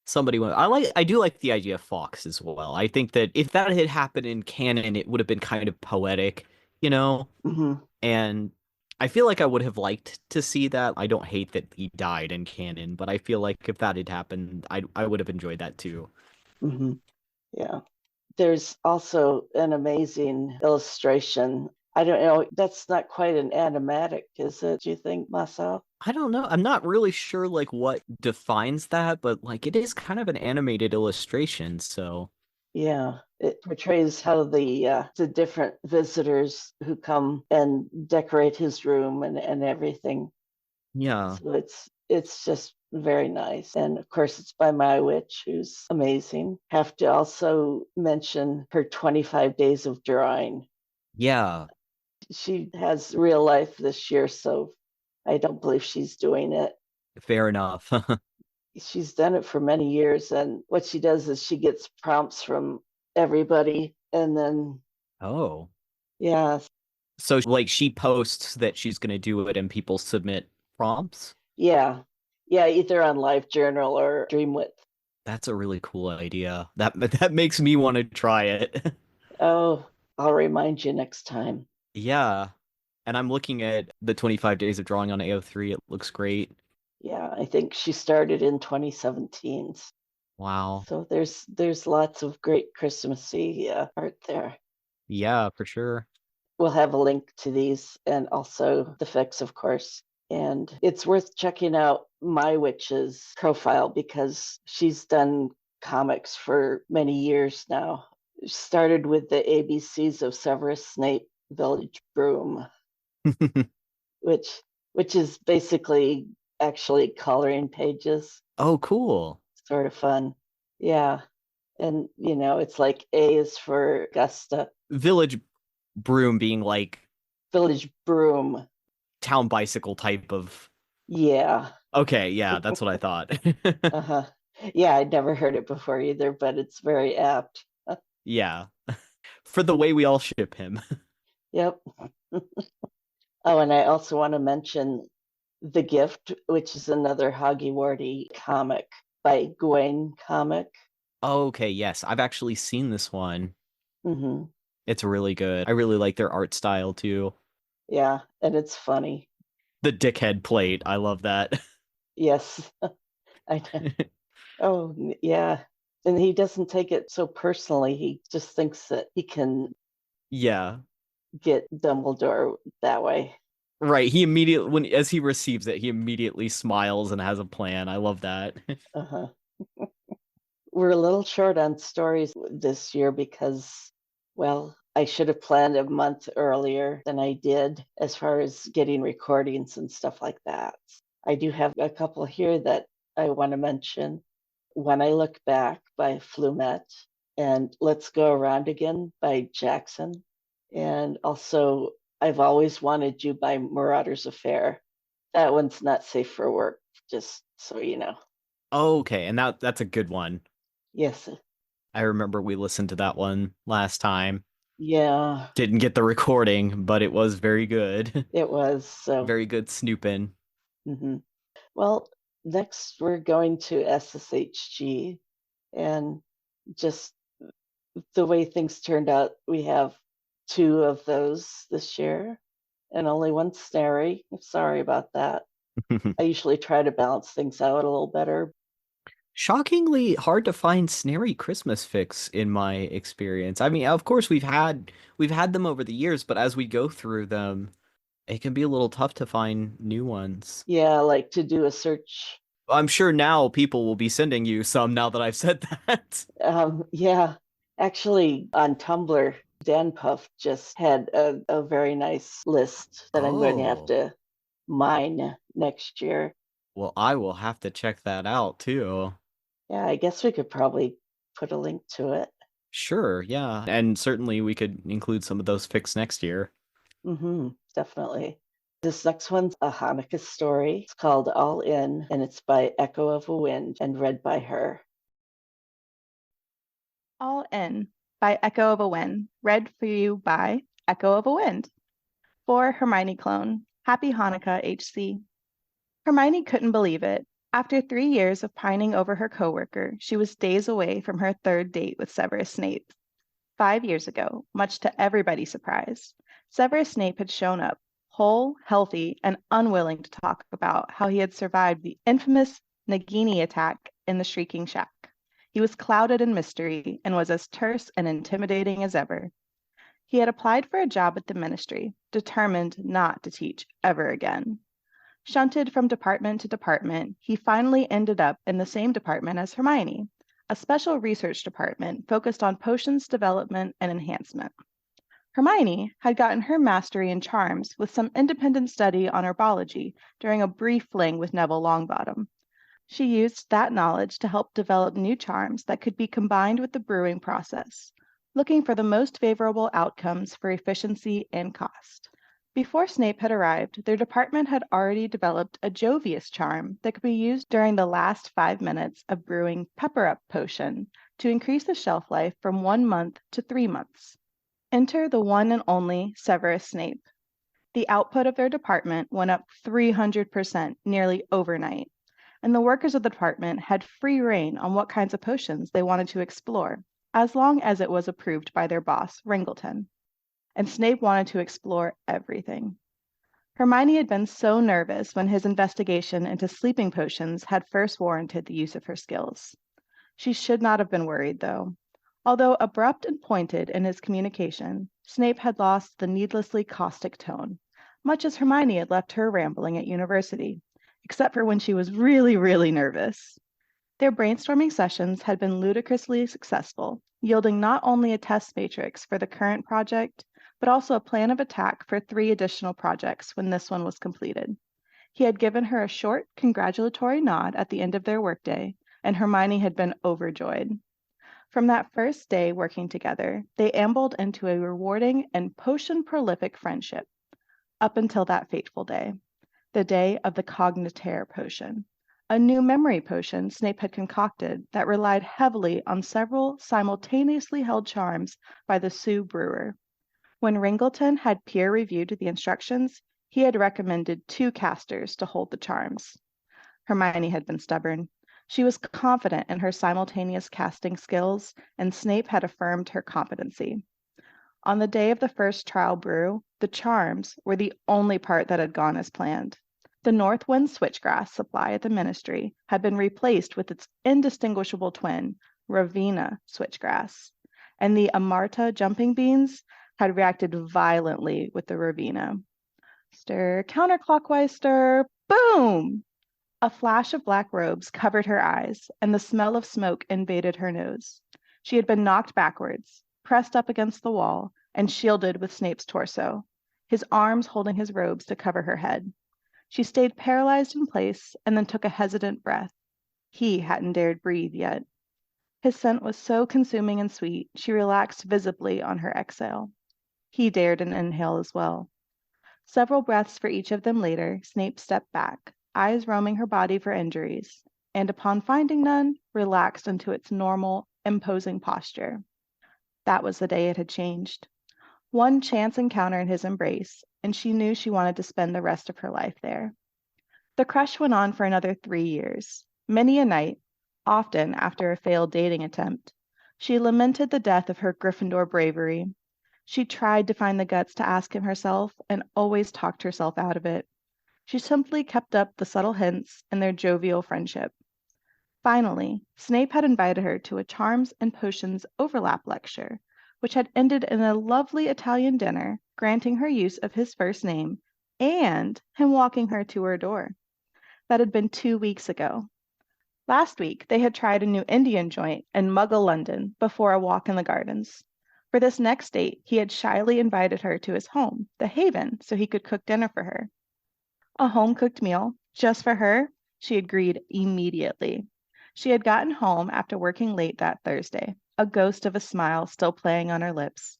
somebody went. I do like the idea of Fox as well. I think that if that had happened in canon, it would have been kind of poetic, you know? Hmm. And I feel like I would have liked to see that. I don't hate that he died in canon, but I feel like if that had happened, I would have enjoyed that too. Hmm. Yeah. There's also an amazing illustration. I don't know, that's not quite an animatic, is it? Do you think, Masao? I don't know. I'm not really sure like what defines that, but like it is kind of an animated illustration, so Yeah, it portrays how the different visitors who come and decorate his room and everything. yeah. So it's just very nice. And of course, it's by my witch, who's amazing. Have to also mention her 25 days of drawing. Yeah, She has real life this year, so I don't believe she's doing it. fair enough. She's done it for many years, and what she does is she gets prompts from everybody, and then Oh. yeah, So like she posts that she's gonna do it and people submit prompts? yeah, yeah, either on LiveJournal or Dreamwidth. That's a really cool idea. That makes me want to try it. Oh, I'll remind you next time. Yeah. And I'm looking at the 25 days of drawing on AO3. It looks great. Yeah, I think she started in 2017. Wow. So there's lots of great Christmassy art there. Yeah, for sure. We'll have a link to these and also the fics, of course. And it's worth checking out My Witch's profile because she's done comics for many years now. Started with the ABCs of Severus Snape, Village Broom, which which is basically actually coloring pages. Oh, cool. Sort of fun. Yeah. And it's like A is for Augusta, Village Broom being like Village Broom. town bicycle type of. Yeah. Okay, yeah, that's what I thought. Uh-huh. Yeah, I'd never heard it before either, but it's very apt. Yeah. For the way we all ship him. Yep. Oh, and I also want to mention The Gift, which is another Hoggy Warty comic by Gwen Comic. Okay, yes. I've actually seen this one. Hmm. It's really good. I really like their art style too. Yeah, and it's funny. The dickhead plate. I love that. Yes. I Oh, yeah. And he doesn't take it so personally. He just thinks that he can Yeah. get Dumbledore that way. Right. He immediately as he receives it, he immediately smiles and has a plan. I love that. Uh-huh. We're a little short on stories this year because, well, I should have planned a month earlier than I did as far as getting recordings and stuff like that. I do have a couple here that I want to mention. When I Look Back by Flumette and Let's Go Around Again by Jackson. And also I've Always Wanted You by Marauder's Affair. That one's not safe for work, just so you know. Okay, and that's a good one. Yes. I remember we listened to that one last time. Yeah, Didn't get the recording, but it was very good. it was. So, Very good snooping. mhm. Well, next we're going to SSHG. And just the way things turned out, we have two of those this year and only one snary. Sorry about that. I usually try to balance things out a little better. Shockingly hard to find snary Christmas fix in my experience. I mean, of course we've had them over the years, but as we go through them, it can be a little tough to find new ones. Yeah, like to do a search. I'm sure now people will be sending you some now that I've said that. Yeah, actually on Tumblr, danpuff just had a very nice list that I'm going to have Oh, to mine next year. well, I will have to check that out too. Yeah, I guess we could probably put a link to it. Sure, yeah. And certainly we could include some of those fix next year. Definitely. This next one's a Hanukkah story. It's called All In, and it's by EchoOfaWind and read by her. All In by Echo of a Wind, read for you by Echo of a Wind. For Hermione Clone, Happy Hanukkah, HC. Hermione couldn't believe it. After 3 years of pining over her coworker, she was days away from her third date with Severus Snape. 5 years ago, much to everybody's surprise, Severus Snape had shown up, whole, healthy, and unwilling to talk about how he had survived the infamous Nagini attack in the Shrieking Shack. He was clouded in mystery and was as terse and intimidating as ever. He had applied for a job at the ministry, determined not to teach ever again. Shunted from department to department, he finally ended up in the same department as Hermione, a special research department focused on potions development and enhancement. Hermione had gotten her mastery in charms with some independent study on herbology during a brief fling with Neville Longbottom. She used that knowledge to help develop new charms that could be combined with the brewing process, looking for the most favorable outcomes for efficiency and cost. Before Snape had arrived, their department had already developed a Jovius charm that could be used during the last 5 minutes of brewing Pepper Up Potion to increase the shelf life from 1 month to 3 months. Enter the one and only Severus Snape. The output of their department went up 300% nearly overnight, and the workers of the department had free rein on what kinds of potions they wanted to explore, as long as it was approved by their boss, Ringleton. And Snape wanted to explore everything. Hermione had been so nervous when his investigation into sleeping potions had first warranted the use of her skills. She should not have been worried, though. Although abrupt and pointed in his communication, Snape had lost the needlessly caustic tone, much as Hermione had left her rambling at university, except for when she was really, really nervous. Their brainstorming sessions had been ludicrously successful, yielding not only a test matrix for the current project, but also a plan of attack for 3 additional projects when this one was completed. He had given her a short, congratulatory nod at the end of their workday, and Hermione had been overjoyed. From that first day working together, they ambled into a rewarding and potion-prolific friendship, up until that fateful day, the day of the Cognitaire potion, a new memory potion Snape had concocted that relied heavily on several simultaneously held charms by the Sioux brewer. When Ringleton had peer-reviewed the instructions, he had recommended 2 casters to hold the charms. Hermione had been stubborn. She was confident in her simultaneous casting skills, and Snape had affirmed her competency. On the day of the first trial brew, the charms were the only part that had gone as planned. The Northwind switchgrass supply at the ministry had been replaced with its indistinguishable twin, Ravenna switchgrass, and the Amarta jumping beans had reacted violently with the Ravenna. Stir, counterclockwise stir, boom! A flash of black robes covered her eyes, and the smell of smoke invaded her nose. She had been knocked backwards, pressed up against the wall, and shielded with Snape's torso, his arms holding his robes to cover her head. She stayed paralyzed in place and then took a hesitant breath. He hadn't dared breathe yet. His scent was so consuming and sweet, she relaxed visibly on her exhale. He dared an inhale as well. Several breaths for each of them later, Snape stepped back, eyes roaming her body for injuries, and upon finding none, relaxed into its normal, imposing posture. That was the day it had changed. One chance encounter in his embrace, and she knew she wanted to spend the rest of her life there. The crush went on for another 3 years. Many a night, often after a failed dating attempt, she lamented the death of her Gryffindor bravery. She tried to find the guts to ask him herself and always talked herself out of it. She simply kept up the subtle hints in their jovial friendship. Finally, Snape had invited her to a Charms and Potions overlap lecture, which had ended in a lovely Italian dinner, granting her use of his first name, and him walking her to her door. That had been 2 weeks ago. Last week, they had tried a new Indian joint in Muggle London before a walk in the gardens. For this next date, he had shyly invited her to his home, the Haven, so he could cook dinner for her. A home-cooked meal, just for her, she agreed immediately. She had gotten home after working late that Thursday, a ghost of a smile still playing on her lips.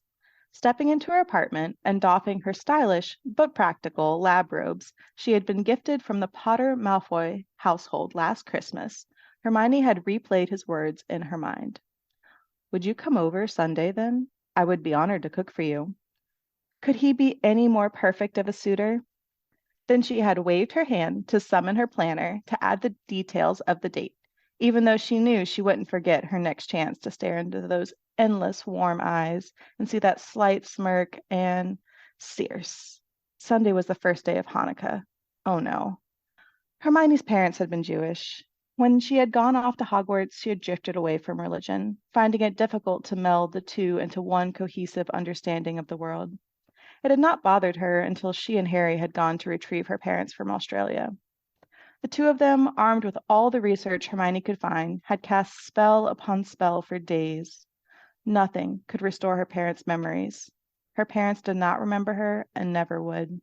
Stepping into her apartment and doffing her stylish but practical lab robes she had been gifted from the Potter Malfoy household last Christmas, Hermione had replayed his words in her mind. "Would you come over Sunday, then? I would be honored to cook for you." Could he be any more perfect of a suitor? Then she had waved her hand to summon her planner to add the details of the date, even though she knew she wouldn't forget her next chance to stare into those endless warm eyes and see that slight smirk and Sears. Sunday was the first day of Hanukkah. Oh no. Hermione's parents had been Jewish. When she had gone off to Hogwarts, she had drifted away from religion, finding it difficult to meld the two into one cohesive understanding of the world. It had not bothered her until she and Harry had gone to retrieve her parents from Australia. The two of them, armed with all the research Hermione could find, had cast spell upon spell for days. Nothing could restore her parents' memories. Her parents did not remember her and never would.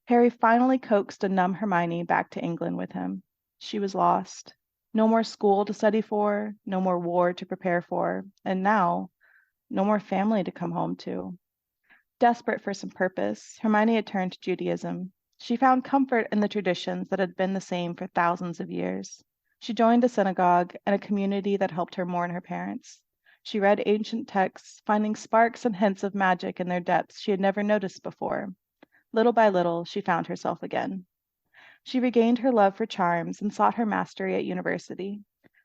Harry finally coaxed a numb Hermione back to England with him. She was lost. No more school to study for, no more war to prepare for, and now, no more family to come home to. Desperate for some purpose, Hermione had turned to Judaism. She found comfort in the traditions that had been the same for thousands of years. She joined a synagogue and a community that helped her mourn her parents. She read ancient texts, finding sparks and hints of magic in their depths she had never noticed before. Little by little, she found herself again. She regained her love for charms and sought her mastery at university.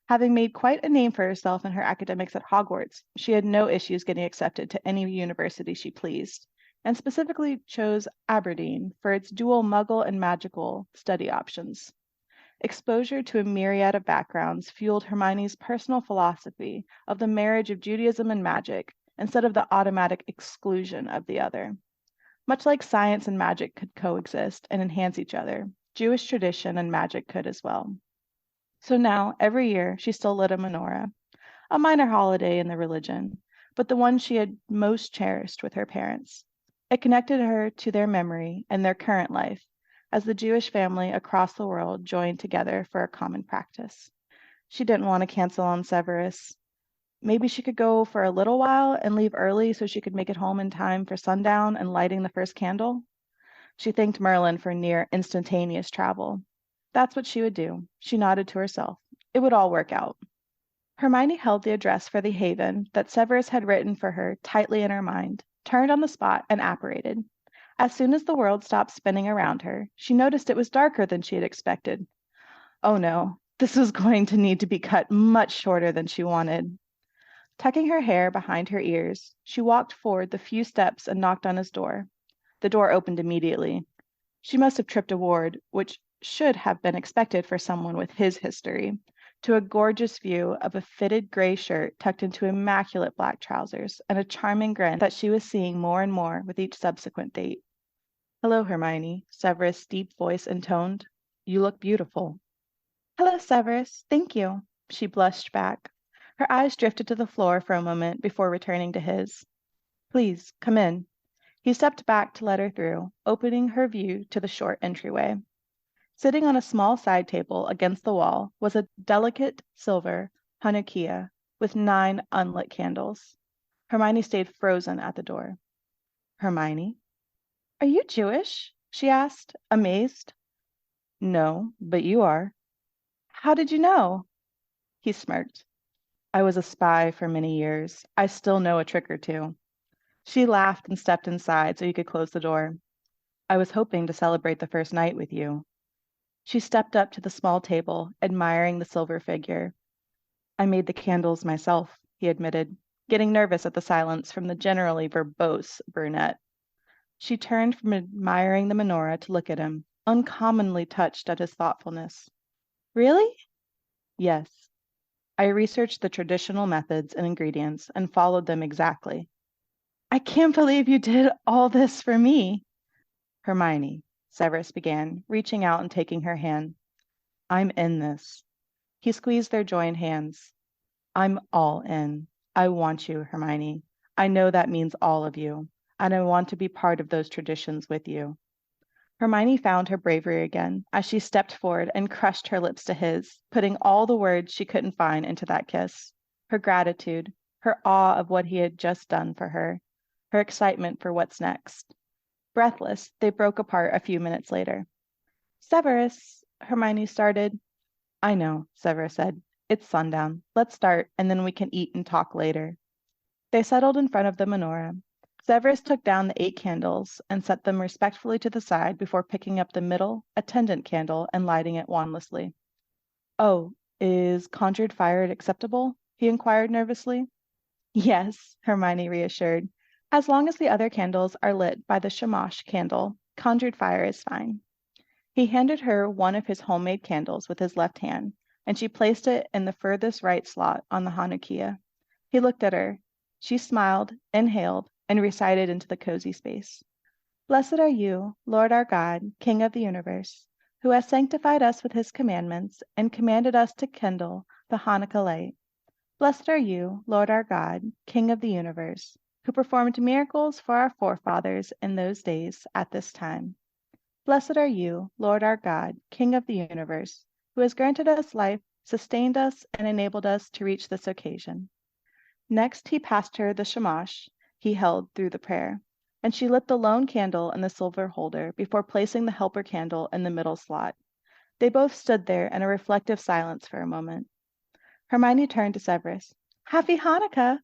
Having made quite a name for herself in her academics at Hogwarts, she had no issues getting accepted to any university she pleased, and specifically chose Aberdeen for its dual Muggle and magical study options. Exposure to a myriad of backgrounds fueled Hermione's personal philosophy of the marriage of Judaism and magic instead of the automatic exclusion of the other. Much like science and magic could coexist and enhance each other, Jewish tradition and magic could as well. So now, every year, she still lit a menorah, a minor holiday in the religion, but the one she had most cherished with her parents. It connected her to their memory and their current life, as the Jewish family across the world joined together for a common practice. She didn't want to cancel on Severus. Maybe she could go for a little while and leave early so she could make it home in time for sundown and lighting the first candle. She thanked Merlin for near instantaneous travel. That's what she would do. She nodded to herself. It would all work out. Hermione held the address for the haven that Severus had written for her tightly in her mind, turned on the spot, and apparated. As soon as the world stopped spinning around her, she noticed it was darker than she had expected. Oh no, this was going to need to be cut much shorter than she wanted. Tucking her hair behind her ears, she walked forward the few steps and knocked on his door. The door opened immediately. She must have tripped a ward, which should have been expected for someone with his history, to a gorgeous view of a fitted gray shirt tucked into immaculate black trousers and a charming grin that she was seeing more and more with each subsequent date. "Hello, Hermione," Severus' deep voice intoned. "You look beautiful." "Hello, Severus. Thank you," she blushed back. Her eyes drifted to the floor for a moment before returning to his. "Please, come in." He stepped back to let her through, opening her view to the short entryway. Sitting on a small side table against the wall was a delicate silver Hanukkah with 9 unlit candles. Hermione stayed frozen at the door. "Hermione?" "Are you Jewish?" she asked, amazed. "No, but you are." "How did you know?" He smirked. "I was a spy for many years. I still know a trick or two." She laughed and stepped inside so he could close the door. "I was hoping to celebrate the first night with you." She stepped up to the small table, admiring the silver figure. "I made the candles myself," he admitted, getting nervous at the silence from the generally verbose brunette. She turned from admiring the menorah to look at him, uncommonly touched at his thoughtfulness. "Really?" "Yes. I researched the traditional methods and ingredients and followed them exactly." "I can't believe you did all this for me." "Hermione," Severus began, reaching out and taking her hand. "I'm in this." He squeezed their joined hands. "I'm all in. I want you, Hermione. I know that means all of you, and I want to be part of those traditions with you." Hermione found her bravery again as she stepped forward and crushed her lips to his, putting all the words she couldn't find into that kiss. Her gratitude, her awe of what he had just done for her, her excitement for what's next. Breathless, they broke apart a few minutes later. "Severus," Hermione started. "I know," Severus said. "It's sundown. Let's start, and then we can eat and talk later." They settled in front of the menorah. Severus took down the 8 candles and set them respectfully to the side before picking up the middle, attendant candle and lighting it wandlessly. Oh, is conjured fire acceptable? He inquired nervously. Yes, Hermione reassured. As long as the other candles are lit by the shamash candle, conjured fire is fine. He handed her one of his homemade candles with his left hand, and she placed it in the furthest right slot on the Hanukkah. He looked at her. She smiled, inhaled, and recited into the cozy space. Blessed are you, Lord our God, King of the universe, who has sanctified us with his commandments and commanded us to kindle the Hanukkah light. Blessed are you, Lord our God, King of the universe, who performed miracles for our forefathers in those days at this time. Blessed are you, Lord our God, King of the universe, who has granted us life, sustained us, and enabled us to reach this occasion. Next, he passed her the shamash he held through the prayer, and she lit the lone candle in the silver holder before placing the helper candle in the middle slot. They both stood there in a reflective silence for a moment. Hermione turned to Severus. Happy Hanukkah!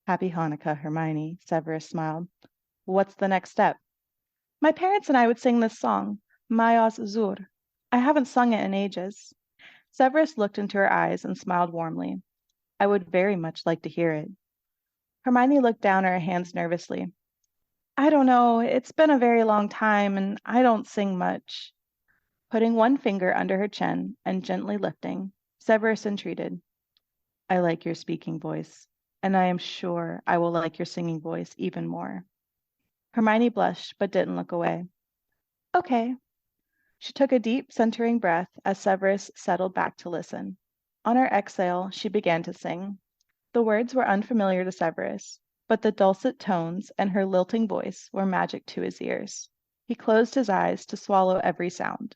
Happy Hanukkah, Hermione, Severus smiled. What's the next step? My parents and I would sing this song, Mayas Zur. I haven't sung it in ages. Severus looked into her eyes and smiled warmly. I would very much like to hear it. Hermione looked down at her hands nervously. I don't know, it's been a very long time and I don't sing much. Putting one finger under her chin and gently lifting, Severus entreated. I like your speaking voice, and I am sure I will like your singing voice even more. Hermione blushed but didn't look away. Okay. She took a deep, centering breath as Severus settled back to listen. On her exhale, she began to sing. The words were unfamiliar to Severus, but the dulcet tones and her lilting voice were magic to his ears. He closed his eyes to swallow every sound.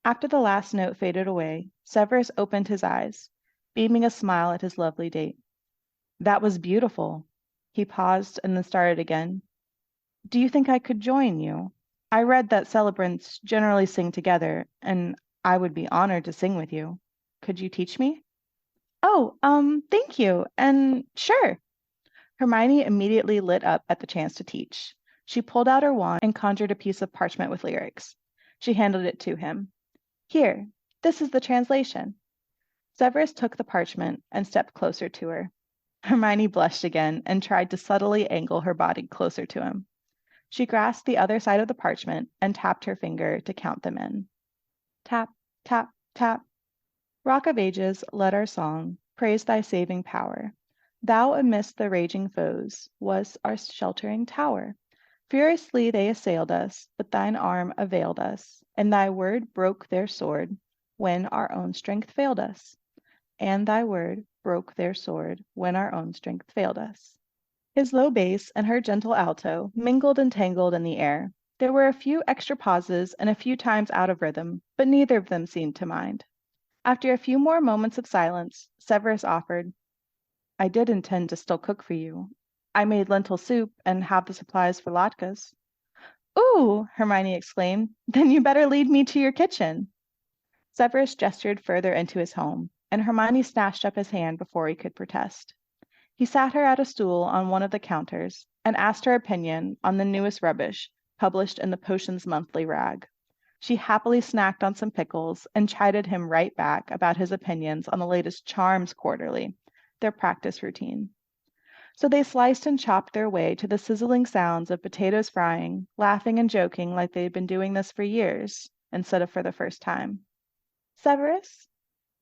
After the last note faded away, Severus opened his eyes, beaming a smile at his lovely date. That was beautiful. He paused and then started again. Do you think I could join you? I read that celebrants generally sing together, and I would be honored to sing with you. Could you teach me? Oh, thank you, and sure. Hermione immediately lit up at the chance to teach. She pulled out her wand and conjured a piece of parchment with lyrics. She handed it to him. Here, this is the translation. Severus took the parchment and stepped closer to her. Hermione blushed again and tried to subtly angle her body closer to him. She grasped the other side of the parchment and tapped her finger to count them in. Tap, tap, tap. Rock of Ages, let our song praise thy saving power. Thou amidst the raging foes was our sheltering tower. Furiously they assailed us, but thine arm availed us, and thy word broke their sword when our own strength failed us. And thy word broke their sword when our own strength failed us. His low bass and her gentle alto mingled and tangled in the air. There were a few extra pauses and a few times out of rhythm, but neither of them seemed to mind. After a few more moments of silence, Severus offered, I did intend to still cook for you. I made lentil soup and have the supplies for latkes. Ooh, Hermione exclaimed, then you better lead me to your kitchen. Severus gestured further into his home, and Hermione snatched up his hand before he could protest. He sat her at a stool on one of the counters and asked her opinion on the newest rubbish published in the Potions Monthly rag. She happily snacked on some pickles and chided him right back about his opinions on the latest Charms Quarterly, their practice routine. So they sliced and chopped their way to the sizzling sounds of potatoes frying, laughing and joking like they'd been doing this for years instead of for the first time. Severus?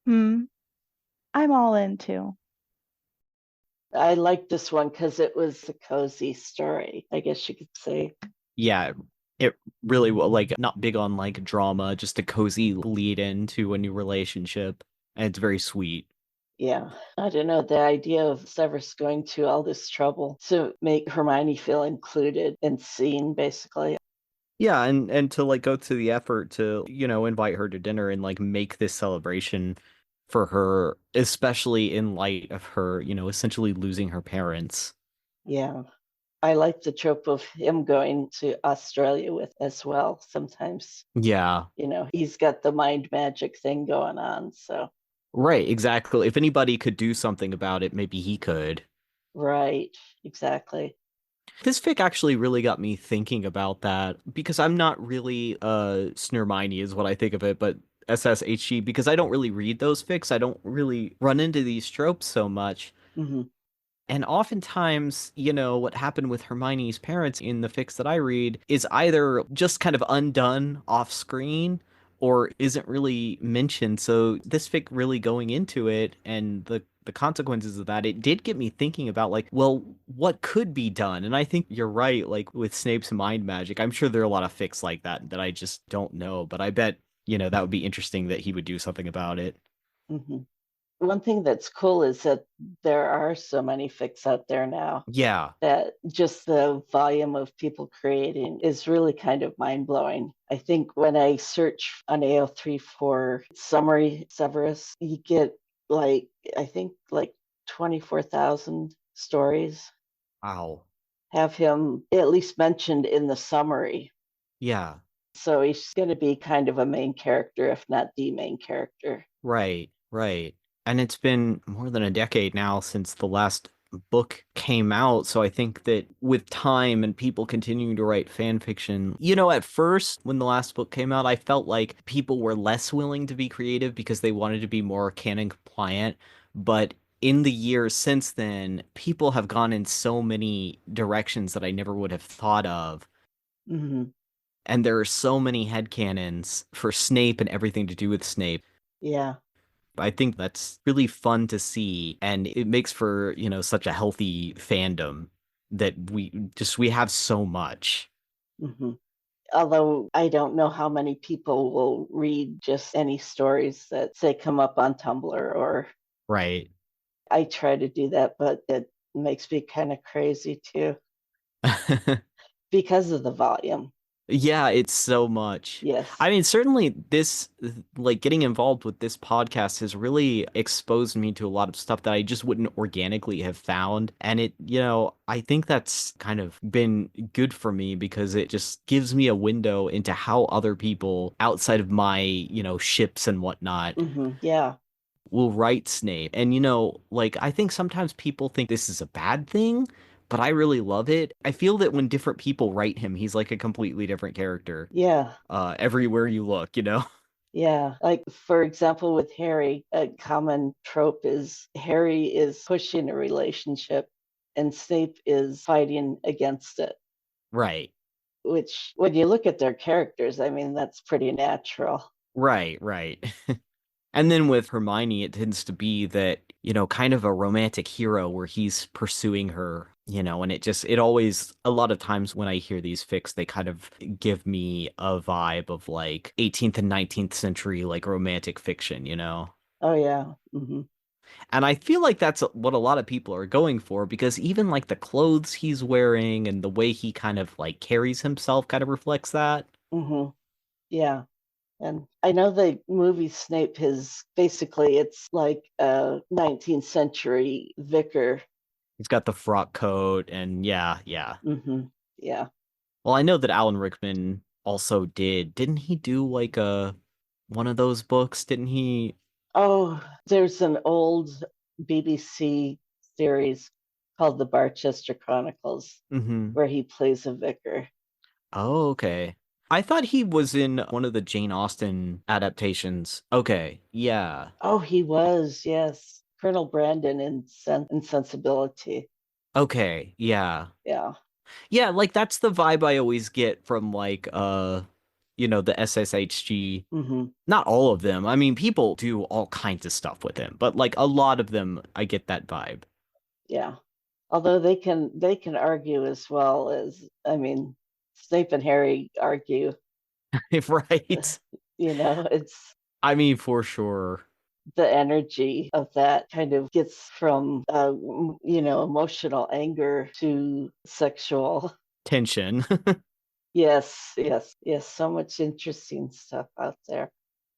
I'm all in too. I liked this one because it was a cozy story, I guess you could say. Yeah, it really will, like, not big on like drama, just a cozy lead into a new relationship, and it's very sweet. Yeah, I don't know, the idea of Severus going to all this trouble to make Hermione feel included and seen, basically. Yeah, and to like go to the effort to, invite her to dinner and like make this celebration for her, especially in light of her, essentially losing her parents. Yeah. I like the trope of him going to Australia with as well sometimes. Yeah. He's got the mind magic thing going on, so. Right, exactly. If anybody could do something about it, maybe he could. Right, exactly. This fic actually really got me thinking about that because I'm not really Snurmini is what I think of it, but SSHG because I don't really read those fics. I don't really run into these tropes so much. Mm-hmm. And oftentimes, what happened with Hermione's parents in the fics that I read is either just kind of undone off screen or isn't really mentioned. So this fic really going into it and the consequences of that, it did get me thinking about like, well, what could be done? And I think you're right, like with Snape's mind magic, I'm sure there are a lot of fics like that I just don't know, but I bet, that would be interesting that he would do something about it. Mm-hmm. One thing that's cool is that there are so many fics out there now Yeah. that just the volume of people creating is really kind of mind-blowing. I think when I search on AO3 for summary Severus, you get like 24,000 stories Wow. have him at least mentioned in the summary. Yeah. So he's going to be kind of a main character, if not the main character. Right, right. And it's been more than a decade now since the last book came out. So I think that with time and people continuing to write fan fiction, at first when the last book came out, I felt like people were less willing to be creative because they wanted to be more canon compliant. But in the years since then, people have gone in so many directions that I never would have thought of. Mm-hmm. And there are so many headcanons for Snape and everything to do with Snape. Yeah. I think that's really fun to see, and it makes for, such a healthy fandom that we have so much. Mm-hmm. Although I don't know how many people will read just any stories that say come up on Tumblr or Right. I try to do that, but it makes me kind of crazy too because of the volume. Yeah, it's so much. Yes. I mean, certainly this, like getting involved with this podcast has really exposed me to a lot of stuff that I just wouldn't organically have found. And it, I think that's kind of been good for me because it just gives me a window into how other people outside of my, ships and whatnot Mm-hmm. Yeah. will write Snape. And, like, I think sometimes people think this is a bad thing, but I really love it. I feel that when different people write him, he's like a completely different character. Yeah. Everywhere you look, Yeah. Like, for example, with Harry, a common trope is Harry is pushing a relationship and Snape is fighting against it, Right. which, when you look at their characters, I mean, that's pretty natural. Right, right. And then with Hermione, it tends to be that, kind of a romantic hero where he's pursuing her, and it always, a lot of times when I hear these fics, they kind of give me a vibe of like 18th and 19th century, like romantic fiction, Oh, yeah. Mm-hmm. And I feel like that's what a lot of people are going for because even like the clothes he's wearing and the way he kind of like carries himself kind of reflects that. Mm-hmm. Yeah. And I know the movie Snape is basically it's like a 19th century vicar. He's got the frock coat and yeah, yeah. Mm-hmm. Yeah. Well, I know that Alan Rickman also didn't he do like one of those books? Didn't he? Oh, there's an old BBC series called The Barchester Chronicles Mm-hmm. where he plays a vicar. Oh, okay. I thought he was in one of the Jane Austen adaptations. Okay, yeah. Oh, he was, yes. Colonel Brandon in Insensibility. Okay, yeah. Yeah. Yeah, like that's the vibe I always get from like the SSHG. Mm-hmm. Not all of them. I mean, people do all kinds of stuff with him, but like a lot of them I get that vibe. Yeah. Although they can argue as well as I mean, Snape and Harry argue. Right? It's I mean, for sure. the energy of that kind of gets from emotional anger to sexual. Tension. Yes, yes, yes. So much interesting stuff out there.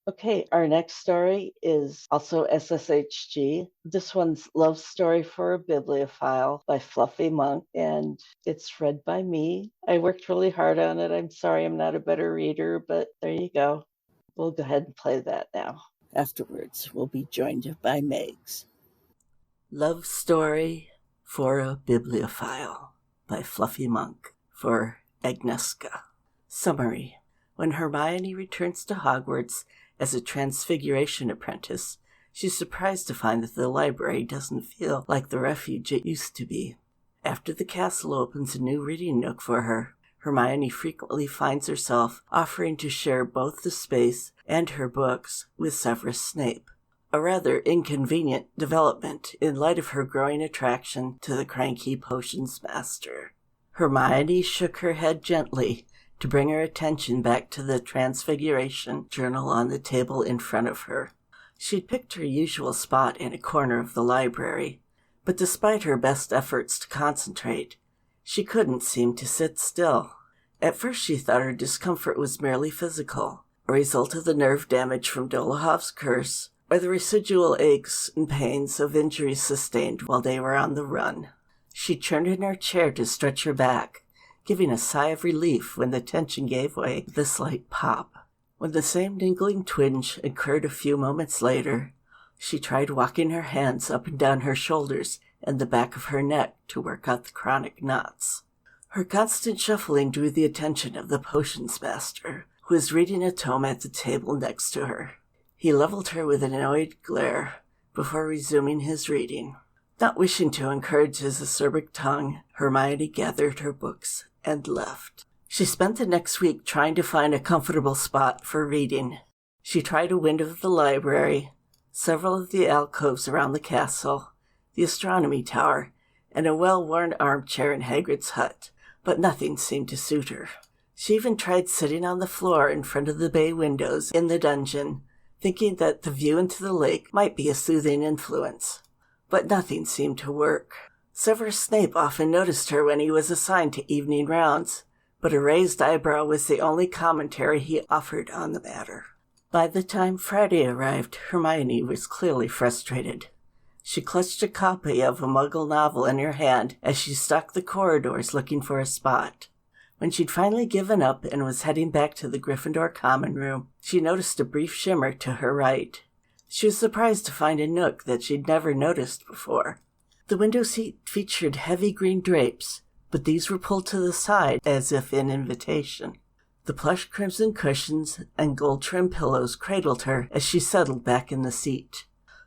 Okay, our next story is also SSHG. This one's Love Story for a Bibliophile by Fluffy Monk, and it's read by me. I worked really hard on it. I'm sorry I'm not a better reader, but there you go. We'll go ahead and play that now. Afterwards, we'll be joined by Megs. Love Story for a Bibliophile by Fluffy Monk for Agnieszka. Summary. When Hermione returns to Hogwarts as a Transfiguration apprentice, she's surprised to find that the library doesn't feel like the refuge it used to be. After the castle opens a new reading nook for her, Hermione frequently finds herself offering to share both the space and her books with Severus Snape, a rather inconvenient development in light of her growing attraction to the cranky potions master. Hermione shook her head gently to bring her attention back to the Transfiguration journal on the table in front of her. She'd picked her usual spot in a corner of the library, but despite her best efforts to concentrate, she couldn't seem to sit still. At first she thought her discomfort was merely physical, a result of the nerve damage from Dolahov's curse, or the residual aches and pains of injuries sustained while they were on the run. She turned in her chair to stretch her back, giving a sigh of relief when the tension gave way with a slight pop. When the same niggling twinge occurred a few moments later, she tried walking her hands up and down her shoulders and the back of her neck to work out the chronic knots. Her constant shuffling drew the attention of the potions master, who was reading a tome at the table next to her. He leveled her with an annoyed glare before resuming his reading. Not wishing to encourage his acerbic tongue, Hermione gathered her books and left. She spent the next week trying to find a comfortable spot for reading. She tried a window of the library, several of the alcoves around the castle, the astronomy tower, and a well-worn armchair in Hagrid's hut, but nothing seemed to suit her. She even tried sitting on the floor in front of the bay windows in the dungeon, thinking that the view into the lake might be a soothing influence. But nothing seemed to work. Severus Snape often noticed her when he was assigned to evening rounds, but a raised eyebrow was the only commentary he offered on the matter. By the time Friday arrived, Hermione was clearly frustrated. She clutched a copy of a Muggle novel in her hand as she stalked the corridors looking for a spot. When she'd finally given up and was heading back to the Gryffindor common room, she noticed a brief shimmer to her right. She was surprised to find a nook that she'd never noticed before. The window seat featured heavy green drapes, but these were pulled to the side as if in invitation. The plush crimson cushions and gold-trimmed pillows cradled her as she settled back in the seat.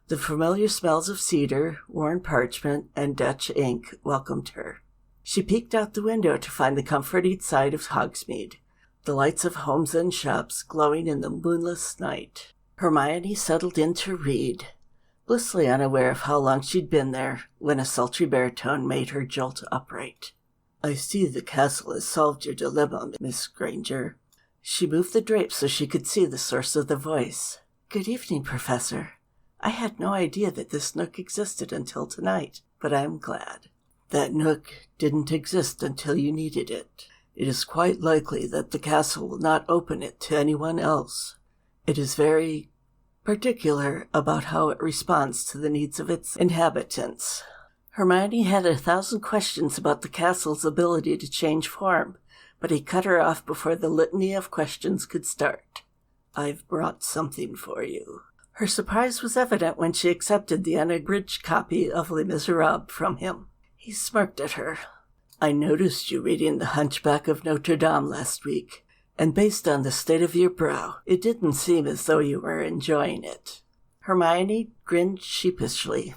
The familiar smells of cedar, worn parchment, and Dutch ink welcomed her. She peeked out the window to find the comforting sight of Hogsmeade, the lights of homes and shops glowing in the moonless night. Hermione settled in to read, blissfully unaware of how long she'd been there, when a sultry baritone made her jolt upright. "I see the castle has solved your dilemma, Miss Granger." She moved the drapes so she could see the source of the voice. "Good evening, Professor. I had no idea that this nook existed until tonight, but I'm glad." "That nook didn't exist until you needed it. It is quite likely that the castle will not open it to anyone else. It is very particular about how it responds to the needs of its inhabitants." Hermione had 1,000 questions about the castle's ability to change form, but he cut her off before the litany of questions could start. "I've brought something for you." Her surprise was evident when she accepted the unabridged copy of Les Miserables from him. He smirked at her. "I noticed you reading The Hunchback of Notre Dame last week, and based on the state of your brow, it didn't seem as though you were enjoying it." Hermione grinned sheepishly.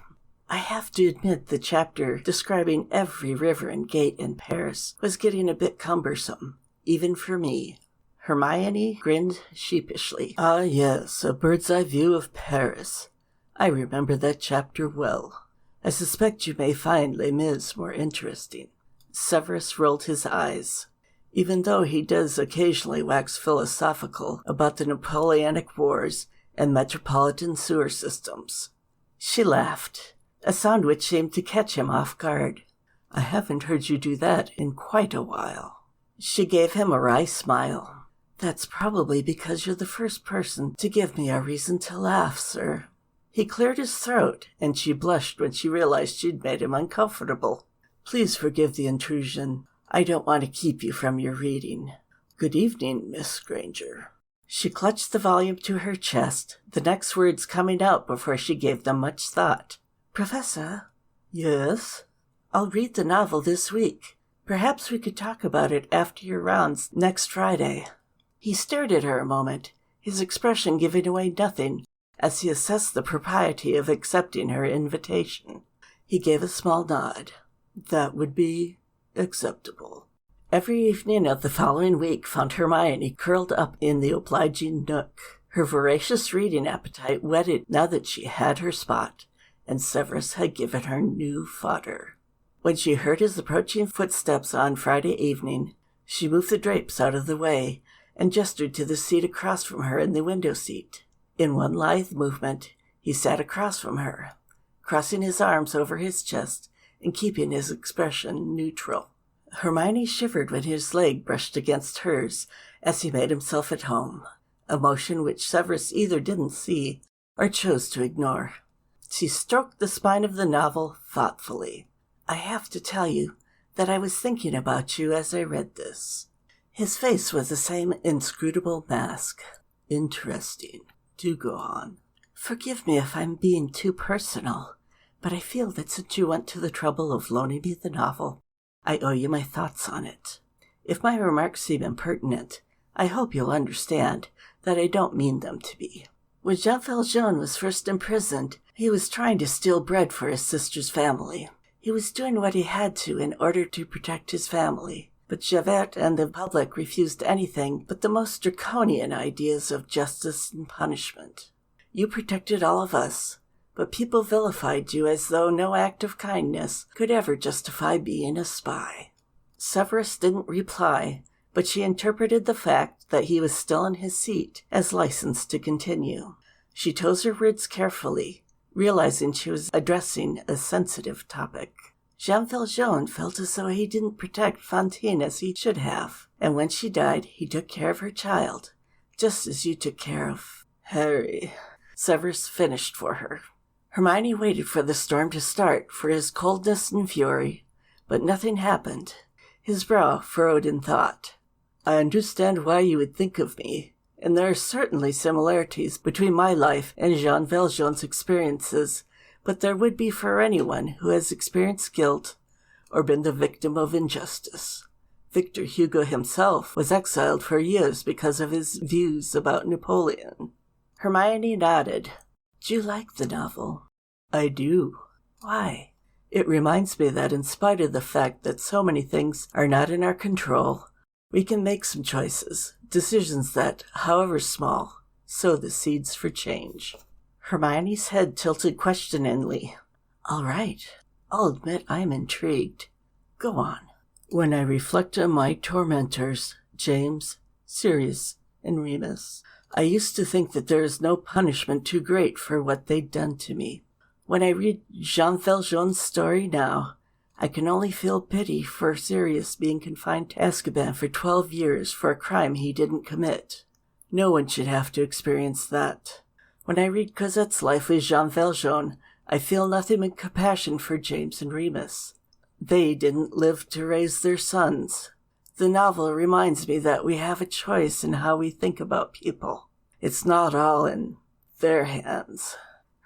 "I have to admit the chapter describing every river and gate in Paris was getting a bit cumbersome, even for me." Hermione grinned sheepishly. "Ah, yes, a bird's-eye view of Paris. I remember that chapter well. I suspect you may find Les Mis more interesting." Severus rolled his eyes. Even though he does occasionally wax philosophical about the Napoleonic Wars and metropolitan sewer systems. She laughed, a sound which seemed to catch him off guard. "I haven't heard you do that in quite a while." She gave him a wry smile. "That's probably because you're the first person to give me a reason to laugh, sir." He cleared his throat, and she blushed when she realized she'd made him uncomfortable. "Please forgive the intrusion. I don't want to keep you from your reading." "Good evening, Miss Granger." She clutched the volume to her chest, the next words coming out before she gave them much thought. "Professor?" "Yes?" "I'll read the novel this week. Perhaps we could talk about it after your rounds next Friday. He stared at her a moment, his expression giving away nothing as he assessed the propriety of accepting her invitation. He gave a small nod. That would be acceptable. Every evening of the following week found Hermione curled up in the obliging nook, her voracious reading appetite whetted now that she had her spot, and Severus had given her new fodder. When she heard his approaching footsteps on Friday evening, she moved the drapes out of the way and gestured to the seat across from her in the window seat. In one lithe movement, he sat across from her, crossing his arms over his chest and keeping his expression neutral. Hermione shivered when his leg brushed against hers as he made himself at home, a motion which Severus either didn't see or chose to ignore. She stroked the spine of the novel thoughtfully. I have to tell you that I was thinking about you as I read this. His face was the same inscrutable mask. Interesting. Do go on. Forgive me if I'm being too personal, but I feel that since you went to the trouble of loaning me the novel, I owe you my thoughts on it. If my remarks seem impertinent, I hope you'll understand that I don't mean them to be. When Jean Valjean was first imprisoned, he was trying to steal bread for his sister's family. He was doing what he had to in order to protect his family, but Javert and the public refused anything but the most draconian ideas of justice and punishment. You protected all of us, but people vilified you as though no act of kindness could ever justify being a spy. Severus didn't reply, but she interpreted the fact that he was still in his seat as license to continue. She chose her words carefully, realizing she was addressing a sensitive topic. Jean Valjean felt as though he didn't protect Fantine as he should have, and when she died, he took care of her child, just as you took care of Harry. Severus finished for her. Hermione waited for the storm to start, for his coldness and fury, but nothing happened. His brow furrowed in thought. I understand why you would think of me, and there are certainly similarities between my life and Jean Valjean's experiences, but there would be for anyone who has experienced guilt or been the victim of injustice. Victor Hugo himself was exiled for years because of his views about Napoleon. Hermione nodded. Do you like the novel? I do. Why? It reminds me that in spite of the fact that so many things are not in our control, we can make some choices, decisions that, however small, sow the seeds for change. Hermione's head tilted questioningly. All right, I'll admit I'm intrigued. Go on. When I reflect on my tormentors, James, Sirius, and Remus, I used to think that there is no punishment too great for what they'd done to me. When I read Jean Valjean's story now, I can only feel pity for Sirius being confined to Azkaban for 12 years for a crime he didn't commit. No one should have to experience that. When I read Cosette's life with Jean Valjean, I feel nothing but compassion for James and Remus. They didn't live to raise their sons. The novel reminds me that we have a choice in how we think about people. It's not all in their hands.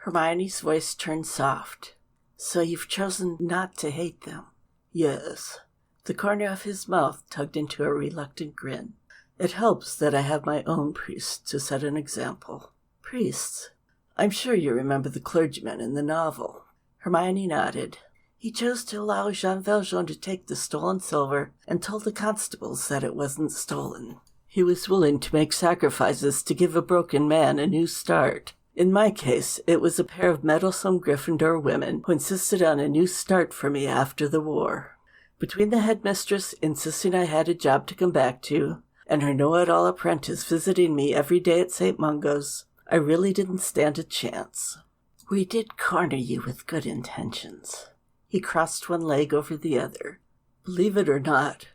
Hermione's voice turned soft. So you've chosen not to hate them? Yes. The corner of his mouth tugged into a reluctant grin. It helps that I have my own priests to set an example. Priests? I'm sure you remember the clergyman in the novel. Hermione nodded. He chose to allow Jean Valjean to take the stolen silver and told the constables that it wasn't stolen. He was willing to make sacrifices to give a broken man a new start. In my case, it was a pair of meddlesome Gryffindor women who insisted on a new start for me after the war. Between the headmistress insisting I had a job to come back to, and her know-it-all apprentice visiting me every day at St. Mungo's, I really didn't stand a chance. We did corner you with good intentions. He crossed one leg over the other. Believe it or not,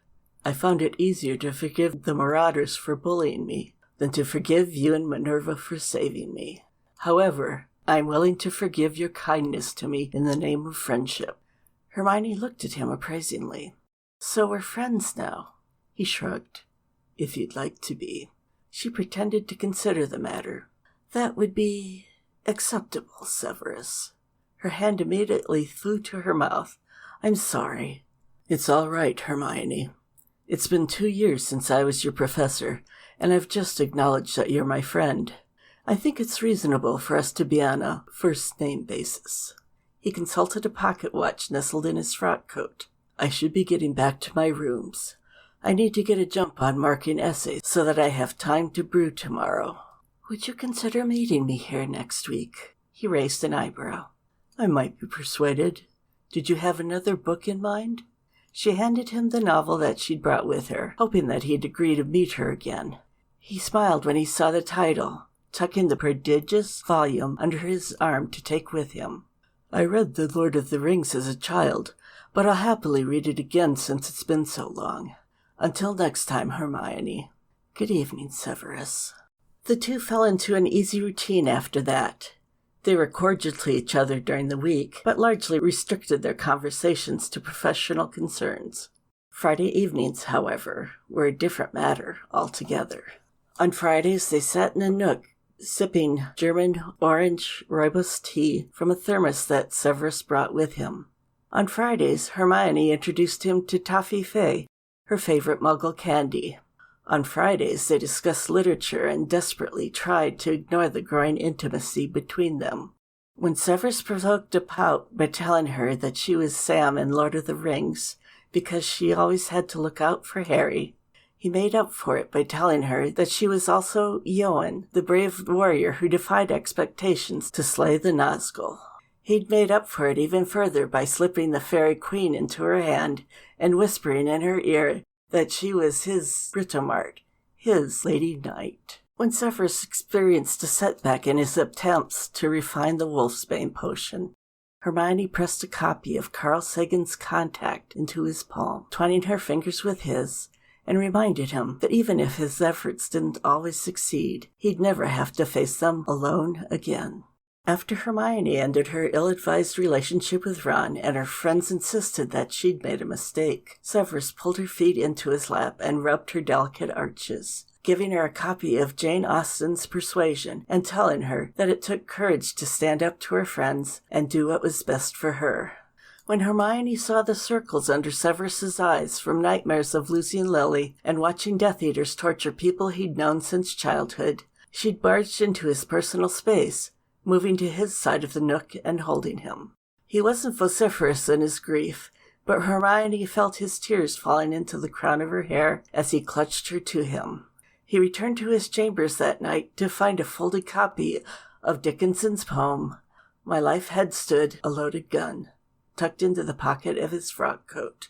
I found it easier to forgive the marauders for bullying me than to forgive you and Minerva for saving me. However, I am willing to forgive your kindness to me in the name of friendship. Hermione looked at him appraisingly. So we're friends now. He shrugged. If you'd like to be. She pretended to consider the matter. That would be acceptable, Severus. Her hand immediately flew to her mouth. I'm sorry. It's all right, Hermione. It's been 2 years since I was your professor, and I've just acknowledged that you're my friend. I think it's reasonable for us to be on a first-name basis. He consulted a pocket watch nestled in his frock coat. I should be getting back to my rooms. I need to get a jump on marking essays so that I have time to brew tomorrow. Would you consider meeting me here next week? He raised an eyebrow. I might be persuaded. Did you have another book in mind? She handed him the novel that she'd brought with her, hoping that he'd agree to meet her again. He smiled when he saw the title, tucking the prodigious volume under his arm to take with him. I read The Lord of the Rings as a child, but I'll happily read it again since it's been so long. Until next time, Hermione. Good evening, Severus. The two fell into an easy routine after that. They were cordial to each other during the week, but largely restricted their conversations to professional concerns. Friday evenings, however, were a different matter altogether. On Fridays, they sat in a nook, sipping German orange rooibos tea from a thermos that Severus brought with him. On Fridays, Hermione introduced him to Toffee Fay, her favorite Muggle candy. On Fridays, they discussed literature and desperately tried to ignore the growing intimacy between them. When Severus provoked a pout by telling her that she was Sam in Lord of the Rings because she always had to look out for Harry, he made up for it by telling her that she was also Eowyn, the brave warrior who defied expectations to slay the Nazgul. He'd made up for it even further by slipping the Fairy Queen into her hand and whispering in her ear that she was his Britomart, his Lady Knight. When Severus experienced a setback in his attempts to refine the Wolfsbane potion, Hermione pressed a copy of Carl Sagan's Contact into his palm, twining her fingers with his, and reminded him that even if his efforts didn't always succeed, he'd never have to face them alone again. After Hermione ended her ill-advised relationship with Ron and her friends insisted that she'd made a mistake, Severus pulled her feet into his lap and rubbed her delicate arches, giving her a copy of Jane Austen's Persuasion and telling her that it took courage to stand up to her friends and do what was best for her. When Hermione saw the circles under Severus's eyes from nightmares of losing Lily and watching Death Eaters torture people he'd known since childhood, she'd barged into his personal space, moving to his side of the nook and holding him. He wasn't vociferous in his grief, but Hermione felt his tears falling into the crown of her hair as he clutched her to him. He returned to his chambers that night to find a folded copy of Dickinson's poem, My Life Had Stood a Loaded Gun, tucked into the pocket of his frock coat.